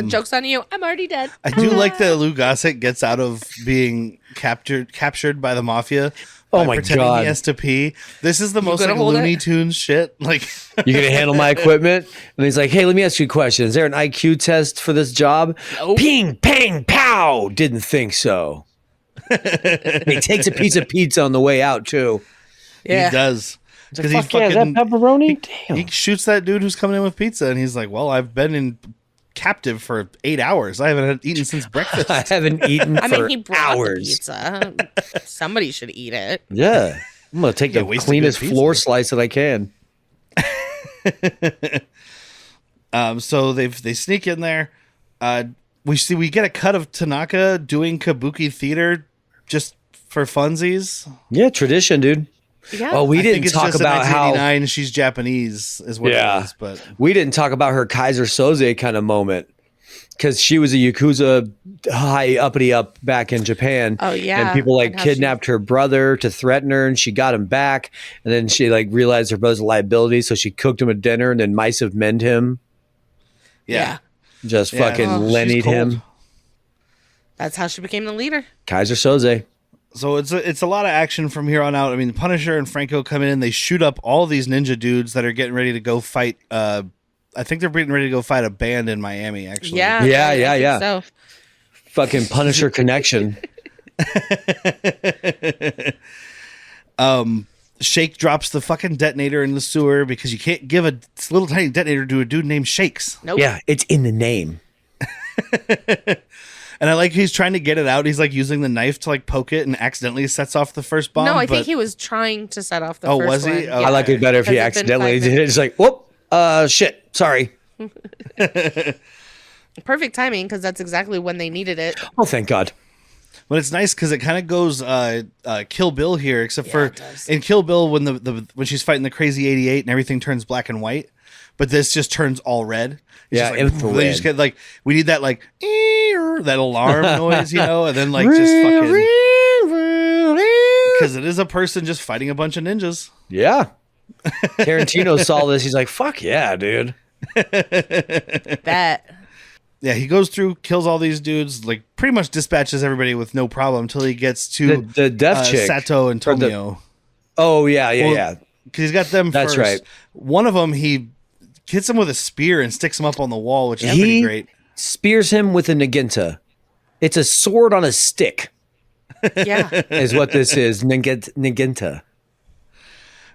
Joke's on you. I'm already dead. I do like that Lou Gossett gets out of being captured by the mafia. Oh by my pretending God. He has to pee. This is the most gonna like hold Looney it? Tunes shit. Like You gonna handle my equipment? And he's like, hey, let me ask you a question. Is there an IQ test for this job? Nope. Ping, pang, pow. Didn't think so. He takes a piece of pizza on the way out too. Yeah. he does. Because Fuck yeah, is that pepperoni? Damn. he shoots that dude who's coming in with pizza, and he's like, "Well, I've been in captive for 8 hours. I haven't eaten since breakfast." I haven't eaten I for mean, he brought hours. the pizza. Somebody should eat it. Yeah. I'm gonna take the waste a cleanest good pizza. floor slice that I can. So they sneak in there. We get a cut of Tanaka doing kabuki theater just for funsies. Yeah, tradition, dude. Yeah. Oh, we I think didn't it's talk just about how 1989. She's Japanese, is what Yeah. it is. But we didn't talk about her Kaiser Soze kind of moment. Because she was a Yakuza high uppity up back in Japan. Oh, yeah. And people like And how she- kidnapped her brother to threaten her, and she got him back. And then she like realized her brother's a liability, so she cooked him a dinner and then mice have mend him. yeah, Just Yeah. fucking Oh, she's Lenny'd cold. him. That's how she became the leader. Kaiser Soze. So it's a lot of action from here on out. I mean, Punisher and Franco come in, they shoot up all these ninja dudes that are getting ready to go fight. I think they're getting ready to go fight a band in Miami. Actually, Yeah. Yeah, I yeah, think yeah. So. Fucking Punisher connection. Shake drops the fucking detonator in the sewer because you can't give a little tiny detonator to a dude named Shakes. Nope. Yeah, it's in the name. And I like he's trying to get it out. He's like using the knife to like poke it and accidentally sets off the first bomb. No, I think but- he was trying to set off the Oh, first was he? one. Oh, Yeah. I like it better if he Has it been accidentally 5 did it. minutes? It's like, whoop, shit, sorry. Perfect timing because that's exactly when they needed it. Oh, thank God. But it's nice because it kind of goes Kill Bill here, except for it does. in Kill Bill when the when she's fighting the crazy 88 and everything turns black and white, but this just turns all red. It's Yeah, just like, infrared. they just get like we need that like that alarm noise, you know, and then like just fucking because it is a person just fighting a bunch of ninjas. Yeah. Tarantino saw this. He's like, fuck yeah, dude. That. Yeah, he goes through, kills all these dudes, like pretty much dispatches everybody with no problem until he gets to The deaf chick. Sato and Or the- Tomio. Oh, yeah, yeah, Well, yeah. Because he's got them That's first. right. One of them, he hits him with a spear and sticks him up on the wall, which is He pretty great. spears him with a Naginta. It's a sword on a stick, Yeah. is what this is. Naginta.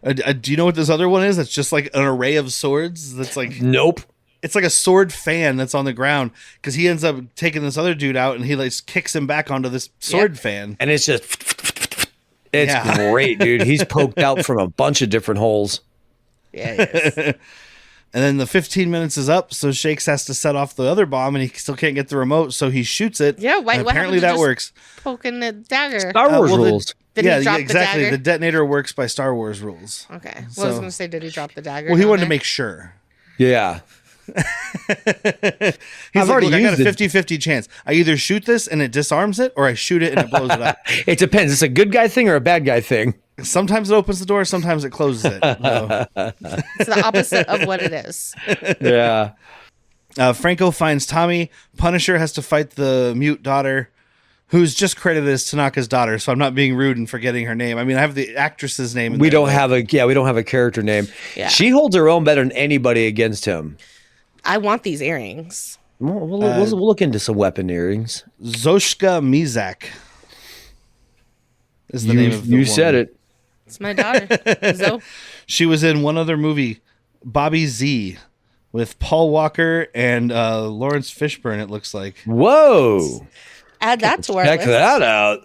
Do you know what this other one is? It's just like an array of swords. That's like Nope. it's like a sword fan that's on the ground because he ends up taking this other dude out and he like kicks him back onto this sword fan. And it's just, it's Yeah. great, dude. He's poked out from a bunch of different holes. Yeah. It is. And then the 15 minutes is up, so Shakes has to set off the other bomb, and he still can't get the remote, so he shoots it. Yeah, why- and what apparently happened to that just- works. Poking the dagger. Star Wars well, rules. Did he drop the exactly. dagger? The detonator works by Star Wars rules. Okay. Well, I was So- going to say, did he drop the dagger? Well, he down wanted to there? make sure. Yeah. He's I've like, already look, I got a used it. 50-50 chance. I either shoot this and it disarms it, or I shoot it and it blows it up. It depends. It's a good guy thing or a bad guy thing. Sometimes it opens the door, sometimes it closes it. So, It's the opposite of what it is. Yeah. Franco finds Tommy. Punisher has to fight the mute daughter, who's just credited as Tanaka's daughter. So I'm not being rude and forgetting her name. I mean, I have the actress's name. We don't have a character name. Yeah. She holds her own better than anybody against him. I want these earrings. We'll look into some weapon earrings. Zoshka Mizak is the name of the You woman. said it. It's my daughter. Zo. She was in one other movie, Bobby Z, with Paul Walker and Lawrence Fishburne, it looks like. Whoa. Add that to our Check list. that out.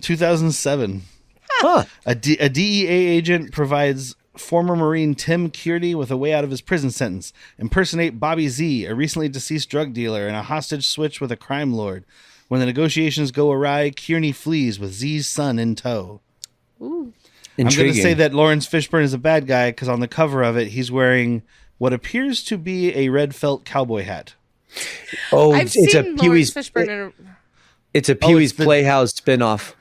2007. Huh. A DEA agent provides former Marine Tim Kearney with a way out of his prison sentence. Impersonate Bobby Z, a recently deceased drug dealer, and a hostage switch with a crime lord. When the negotiations go awry, Kearney flees with Z's son in tow. Ooh. I'm going to Intriguing. say that Lawrence Fishburne is a bad guy because on the cover of it, he's wearing what appears to be a red felt cowboy hat. Oh, I've it's seen a Lawrence Pee-wee's. Fishburne in a... It's a Pee-wee's the- Playhouse spinoff.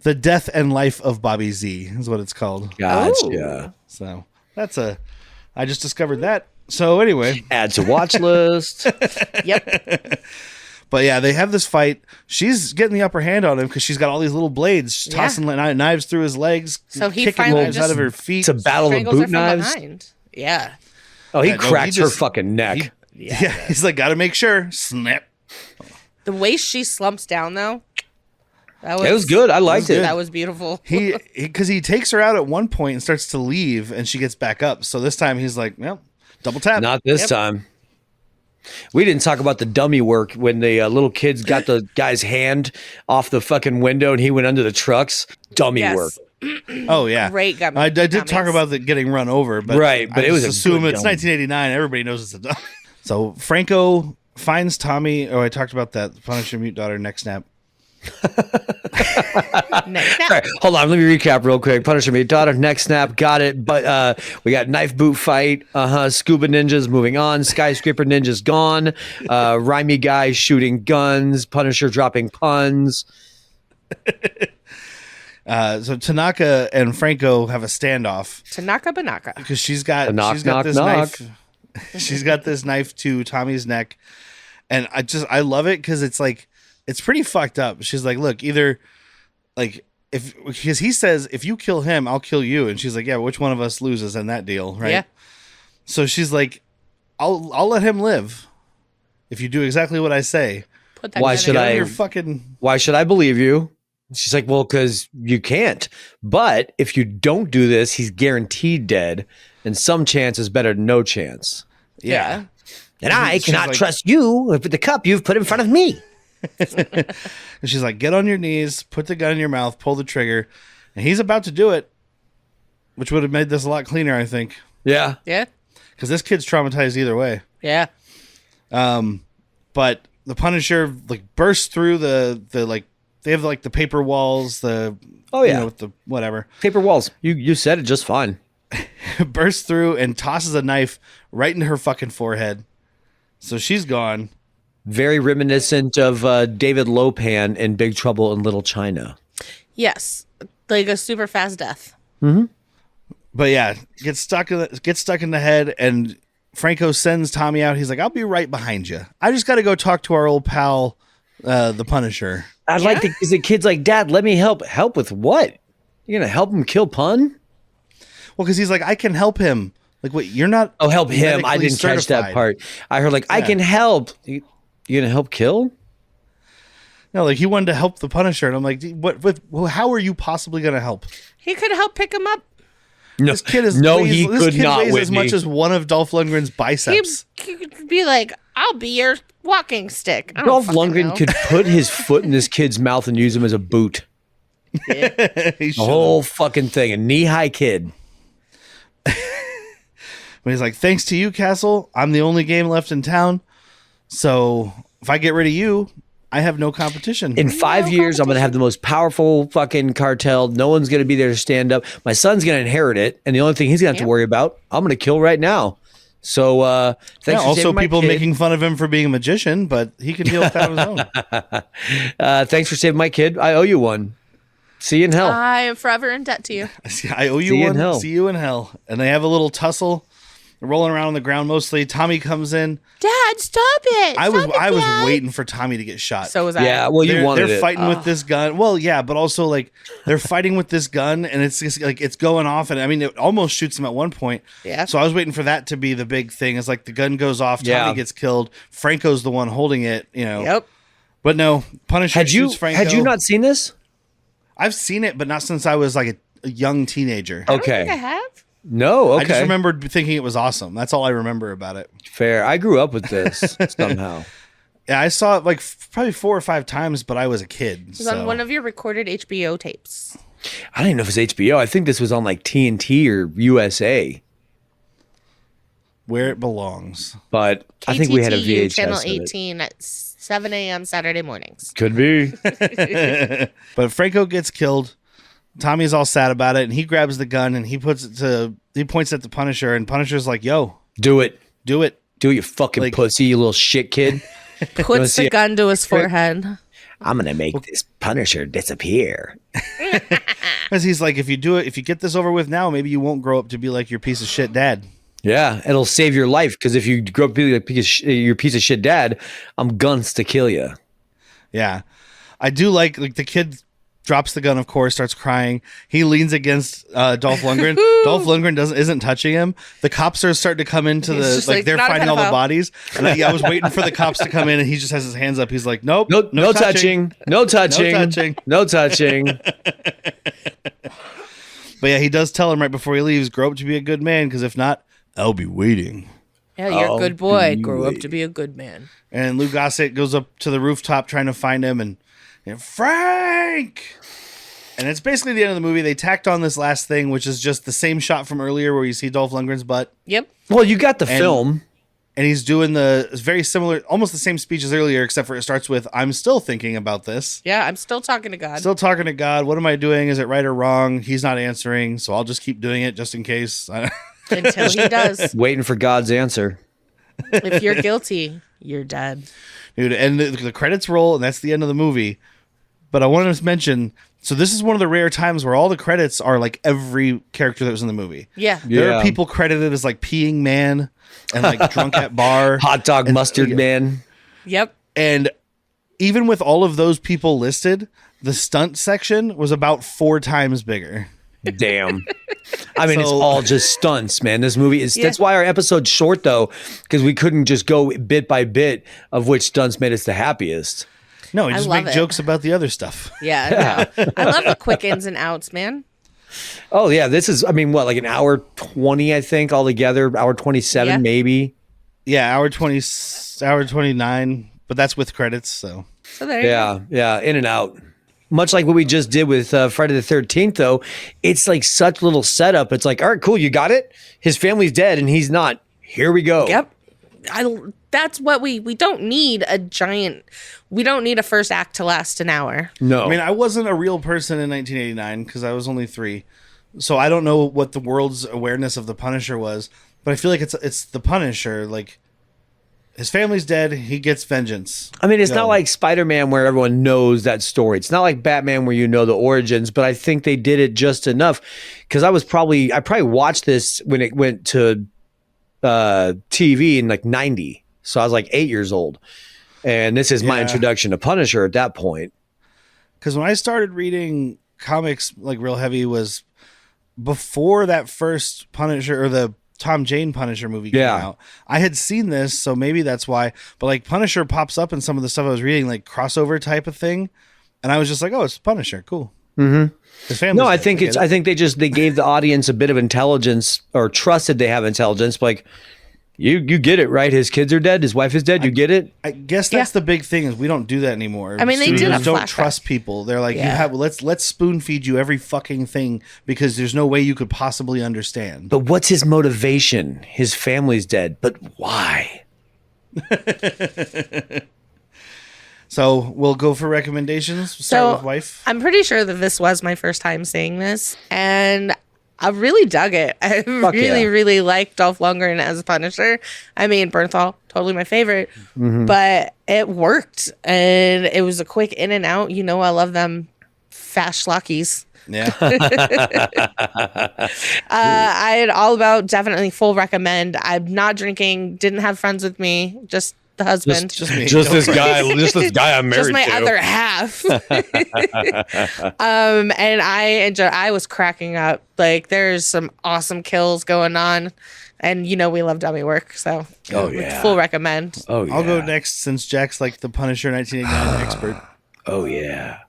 The Death and Life of Bobby Z is what it's called. Gotcha. So I just discovered that. So anyway, Add to watch list. Yep. but yeah, they have this fight. She's getting the upper hand on him because she's got all these little blades. She's Yeah. tossing knives through his legs, So he kicking finally knives out just of her feet. It's a battle of Strangles her boot from knives. behind. Yeah. Oh, he Yeah, no, he cracks her just- fucking neck. Yeah, he's like, gotta make sure. Snap. The way she slumps down, though. That It was good. I liked it. That was beautiful. Because he takes her out at one point and starts to leave, and she gets back up. So this time he's like, well, double tap. Not this Yep. time. We didn't talk about the dummy work when the little kids got the guy's hand off the fucking window and he went under the trucks. Dummy Yes. work. Oh yeah, Great gummy. I did talk dummies. about the getting run over, but Right, but I it was just a assume good it's dummy. 1989. Everybody knows it's a dummy. So Franco finds Tommy. Oh, I talked about that. The Punisher mute daughter neck snap. Next All right, hold on. Let me recap real quick. Punisher me daughter, neck snap, got it. But we got knife boot fight. Scuba ninjas moving on. Skyscraper ninjas gone. Rhymey guy shooting guns. Punisher dropping puns. So Tanaka and Franco have a standoff Tanaka Banaka. because she's got Knock, knock, this knock. knife. She's got this knife to Tommy's neck, and I love it because it's like it's pretty fucked up. She's like, look, either like because he says if you kill him, I'll kill you, and she's like, yeah, which one of us loses in that deal, right? Yeah. So she's like, I'll let him live if you do exactly what I say. Put that Why gun should in Get I- on your- your fucking Why should I believe you? She's like, well, because you can't. But if you don't do this, he's guaranteed dead. And some chance is better than no chance. Yeah. And I She's cannot like- trust you with the cup you've put in front of me. And she's like, get on your knees, put the gun in your mouth, pull the trigger. And he's about to do it, which would have made this a lot cleaner, I think. Yeah. Yeah. Because this kid's traumatized either way. Yeah. But the Punisher like bursts through the like they have like the paper walls, Oh, you yeah. know, with the whatever. Paper walls. You said it just fine. Bursts through and tosses a knife right into her fucking forehead. So she's gone. Very reminiscent of David Lopan in Big Trouble in Little China. Yes. Like a super fast death. But yeah, gets stuck in the head, and Franco sends Tommy out. He's like, I'll be right behind you. I just got to go talk to our old pal, the Punisher. I'd like to. Is the kid's like, Dad, let me help. Help with what? You're gonna help him kill Pun? Well, because he's like, I can help him. Like, wait, you're not. Oh, help him! I medically didn't catch that certified. part. I heard like, I Yeah. can help. You gonna help kill? No, like he wanted to help the Punisher, and I'm like, how are you possibly going to help? He could help pick him up. No, This kid is no, weighs, he this could kid not. weighs as Whitney. much as one of Dolph Lundgren's He biceps. could be like, I'll be your walking stick. I don't Dolph fucking Lundgren know. could put his foot in this kid's mouth and use him as a boot. He The should've. whole fucking thing. A knee-high kid. But he's like, thanks to you, Castle, I'm the only game left in town. So if I get rid of you, I have no competition. In 5 years, I'm going to have the most powerful fucking cartel. No one's going to be there to stand up. My son's going to inherit it. And the only thing he's going to have to Yep. worry about, I'm going to kill right now. So thanks Yeah, for also saving my people kid. making fun of him for being a magician, but he can deal with that on his own. Thanks for saving my kid. I owe you one. See you in hell. I am forever in debt to you. I owe you See you in one. hell. See you in hell. And they have a little tussle. They're rolling around on the ground mostly. Tommy comes in. Dad, stop it. I was Stop it, Dad. waiting for Tommy to get shot. So was I. Yeah, well, you they're, wanted they're it. fighting with this gun. Well, yeah, but also like they're fighting with this gun, and it's just, like it's going off, and I mean it almost shoots him at one point. Yeah. So I was waiting for that to be the big thing. Is like the gun goes off, Tommy Yeah. gets killed, Franco's the one holding it. Yep. But no, Punisher shoots Franco. Had you not seen this? I've seen it, but not since I was like a young teenager. I don't think I Okay. have. No, okay. I just remembered thinking it was awesome. That's all I remember about it. Fair. I grew up with this somehow. Yeah, I saw it like probably 4 or 5 times, but I was a kid. It was on one of your recorded HBO tapes. I didn't know if it was HBO. I think this was on like TNT or USA. Where it belongs. But I think we had a KTTU, VHS Channel of it. 18 at 7 a.m. Saturday mornings. Could be. But Franco gets killed. Tommy's all sad about it, and he grabs the gun and he points at the Punisher, and Punisher's like, "Yo, Do it. do it." Do it, you fucking Like- pussy, you little shit kid. Puts see the it? gun to his forehead. I'm gonna make this Punisher disappear. Because he's like, if you do it, if you get this over with now, maybe you won't grow up to be like your piece of shit dad. Yeah, it'll save your life because if you grow up being like your piece of shit dad, I'm guns to kill you. Yeah, I do like the kid drops the gun, of course, starts crying. He leans against Dolph Lundgren. Dolph Lundgren isn't touching him. The cops are starting to come into He's the just like like, they're "Not a finding all the pedophile." bodies, and I was waiting for the cops to come in, and he just has his hands up. He's like, "Nope, No touching. No touching. No touching. No touching. But yeah, he does tell him right before he leaves, grow up to be a good man, because if not, I'll be waiting. Yeah, you're a Oh, good boy. do Grow up it. to be a good man. And Lou Gossett goes up to the rooftop trying to find him, and Frank! And it's basically the end of the movie. They tacked on this last thing, which is just the same shot from earlier where you see Dolph Lundgren's butt. Yep. Well, you got the film. And he's doing it's very similar, almost the same speech as earlier, except for it starts with, "I'm still thinking about this. Yeah, I'm still talking to God. Still talking to God. What am I doing? Is it right or wrong?" He's not answering, so I'll just keep doing it just in case. Until he does. Waiting for God's answer. If you're guilty, you're dead. Dude, and the credits roll, and that's the end of the movie. But I wanted to mention, so this is one of the rare times where all the credits are like every character that was in the movie. Yeah. There Yeah. are people credited as like peeing man and like drunk at bar. Hot dog mustard man. Yep. And even with all of those people listed, the stunt section was about 4 times bigger. Damn. I mean, it's So- all just stunts, man. This movie is. Yeah. That's why our episode's short, though, because we couldn't just go bit by bit of which stunts made us the happiest. No, he I just love make it. jokes about the other stuff. Yeah. No. I love the quick ins and outs, man. Oh yeah, this is. I mean, what, like an hour 20, I think, altogether. Hour 27, Yeah. maybe. Yeah, hour 29, but that's with credits, so. So there you go. Yeah, in and out. Much like what we just did with Friday the 13th, though, it's like such little setup. It's like, all right, cool, you got it. His family's dead and he's not. Here we go. Yep. That's what we don't need we don't need a first act to last an hour. No. I mean, I wasn't a real person in 1989 because I was only 3. So I don't know what the world's awareness of the Punisher was, but I feel like it's the Punisher. Like, his family's dead, he gets vengeance. I mean, it's Go. not like Spider-Man where everyone knows that story. It's not like Batman where you know the origins, but I think they did it just enough because I probably watched this when it went to TV in like 90. So I was like 8 years old. And this is my Yeah. introduction to Punisher at that point. Because when I started reading comics like real heavy was before that first Punisher or the Tom Jane Punisher movie came Yeah. out. I had seen this, so maybe that's why. But like Punisher pops up in some of the stuff I was reading, like crossover type of thing, and I was just like, "Oh, it's Punisher, cool." Mm-hmm. His family's No, I dead, think get it. I think they gave the audience a bit of intelligence or trusted they have intelligence. Like, you get it, right? His kids are dead. His wife is dead. You get it? I guess that's the big thing is we don't do that anymore. I mean, they did Studios a don't flashback. trust people. They're like, Yeah. let's spoon feed you every fucking thing because there's no way you could possibly understand. But what's his motivation? His family's dead. But why? So we'll go for recommendations. Start So with wife. I'm pretty sure that this was my first time seeing this, and I really dug it. I really, yeah. really liked Dolph Lundgren as Punisher. I mean, Bernthal, totally my favorite, Mm-hmm. but it worked, and it was a quick in and out. You know, I love them fast schlockies. Yeah. I all about definitely full recommend. I'm not drinking. Didn't have friends with me. Just the husband. Just me. Just Go this for it. guy. Just this guy I'm married Just my to. other half. And I was cracking up. Like there's some awesome kills going on. And we love dummy work, so full recommend. Oh yeah. I'll go next since Jack's like the Punisher 1989 expert. Oh yeah.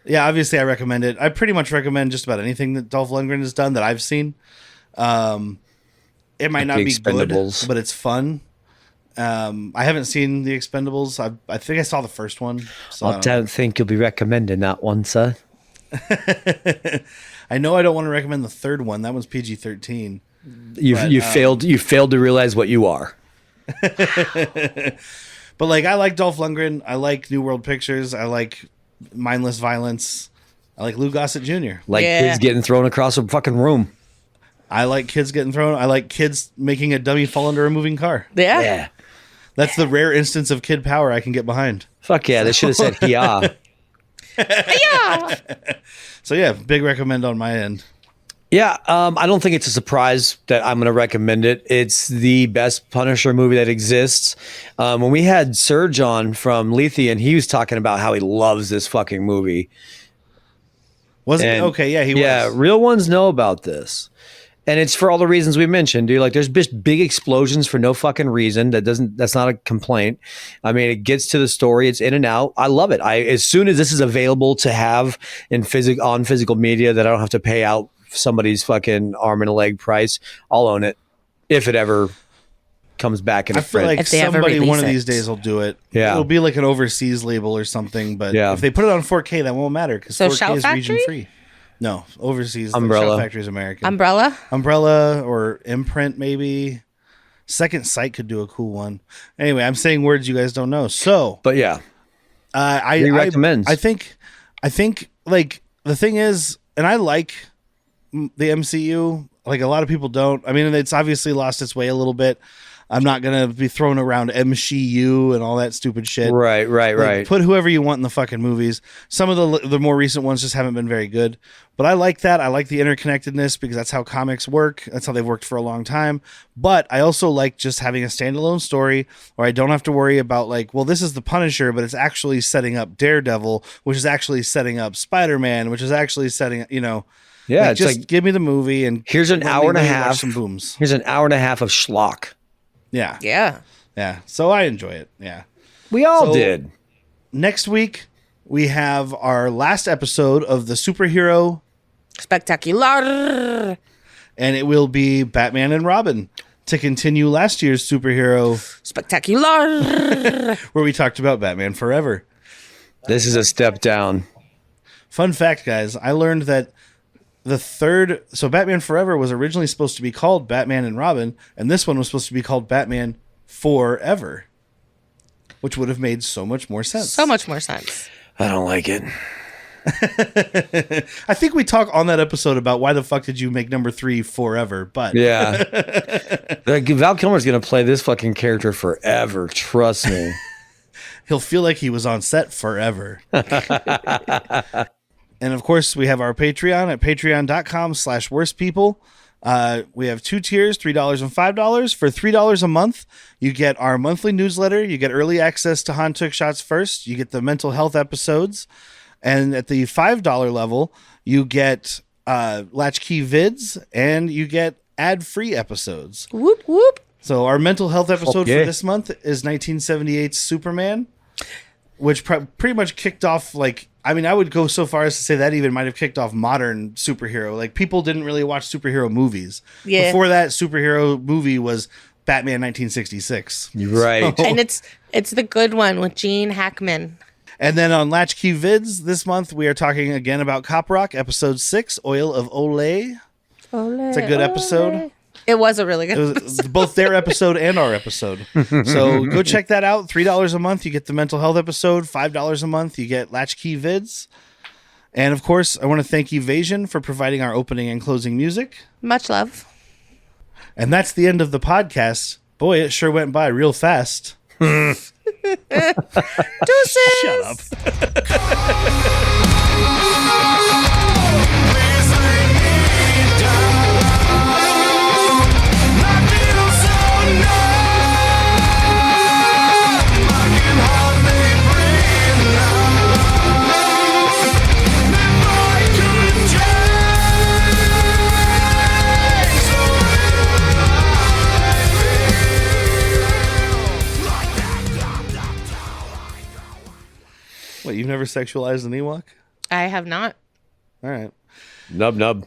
Yeah, obviously I recommend it. I pretty much recommend just about anything that Dolph Lundgren has done that I've seen. It might not The be good, Expendables. but it's fun. I haven't seen The Expendables. I think I saw the first one. So I don't think you'll be recommending that one, sir. I know I don't want to recommend the third one. That one's PG-13. You failed to realize what you are. But like I like Dolph Lundgren. I like New World Pictures. I like Mindless Violence. I like Lou Gossett Jr. Like Yeah. kids getting thrown across a fucking room. I like kids getting thrown. I like kids making a dummy fall under a moving car. Yeah. Yeah. That's the rare instance of kid power I can get behind. Fuck yeah, they should have said yeah. Yeah. So yeah, big recommend on my end. Yeah, I don't think it's a surprise that I'm going to recommend it. It's the best Punisher movie that exists. When we had Serge on from Lethean, he was talking about how he loves this fucking movie. Was it And- okay? Yeah, he Yeah, was. real ones know about this. And it's for all the reasons we mentioned, dude. Like, there's just big explosions for no fucking reason. That's not a complaint. I mean, it gets to the story. It's in and out. I love it. As soon as this is available to have on physical media that I don't have to pay out somebody's fucking arm and a leg price, I'll own it if it ever comes back in I a feel print. like If they ever somebody one release of it. these days will do it. Yeah. It'll be like an overseas label or something. But Yeah. if they put it on 4K, that won't matter because So 4K Shout is region Factory? free. No, overseas. like Umbrella. Shout Factory is American. Umbrella. Umbrella or Imprint maybe. Second Sight could do a cool one. Anyway, I'm saying words you guys don't know. So But yeah, I He recommends. I think like the thing is, and I like the MCU. Like a lot of people don't. I mean, it's obviously lost its way a little bit. I'm not gonna be throwing around MCU and all that stupid shit. right. Like, put whoever you want in the fucking movies. Some of the more recent ones just haven't been very good. But I like that. I like the interconnectedness because that's how comics work. That's how they've worked for a long time. But I also like just having a standalone story where I don't have to worry about like, well, this is the Punisher, but it's actually setting up Daredevil, which is actually setting up Spider-Man, which is actually setting, Yeah, like, it's just like give me the movie and here's an let me- hour and a let me watch half. some booms. Here's an hour and a half of schlock. Yeah. Yeah. So I enjoy it. Yeah. We all So- did. Next week, we have our last episode of the superhero, Spectacular. and it will be Batman and Robin to continue last year's superhero, Spectacular. where we talked about Batman Forever. This is a step down. Fun fact, guys, I learned that so Batman Forever was originally supposed to be called Batman and Robin, and this one was supposed to be called Batman Forever, which would have made so much more sense. So much more sense. I don't like it. I think we talk on that episode about why the fuck did you make number 3 Forever, but Yeah. Like, Val Kilmer's going to play this fucking character forever. Trust me. he'll feel like he was on set forever. And of course, we have our Patreon at patreon.com/worstpeople. We have 2 tiers, $3 and $5. For $3 a month, you get our monthly newsletter. You get early access to Han Took Shots First. You get the mental health episodes. And at the $5 level, you get Latchkey Vids and you get ad-free episodes. Whoop whoop. So our mental health episode yeah. for this month is 1978's Superman, which pretty much kicked off, like, I mean, I would go so far as to say that even might have kicked off modern superhero. Like, people didn't really watch superhero movies. Yeah. Before that, superhero movie was Batman 1966. Right. And it's the good one with Gene Hackman. And then on Latchkey Vids this month, we are talking again about Cop Rock, episode 6, Oil of Olay. It's a good episode. It was a really good It was both their episode and our episode. So go check that out. $3 a month, you get the mental health episode. $5 a month, you get Latchkey Vids. And of course, I want to thank Evasion for providing our opening and closing music. Much love. And that's the end of the podcast. Boy, it sure went by real fast. Deuces. Shut up. You've never sexualized an Ewok? I have not. All right. Nub nub.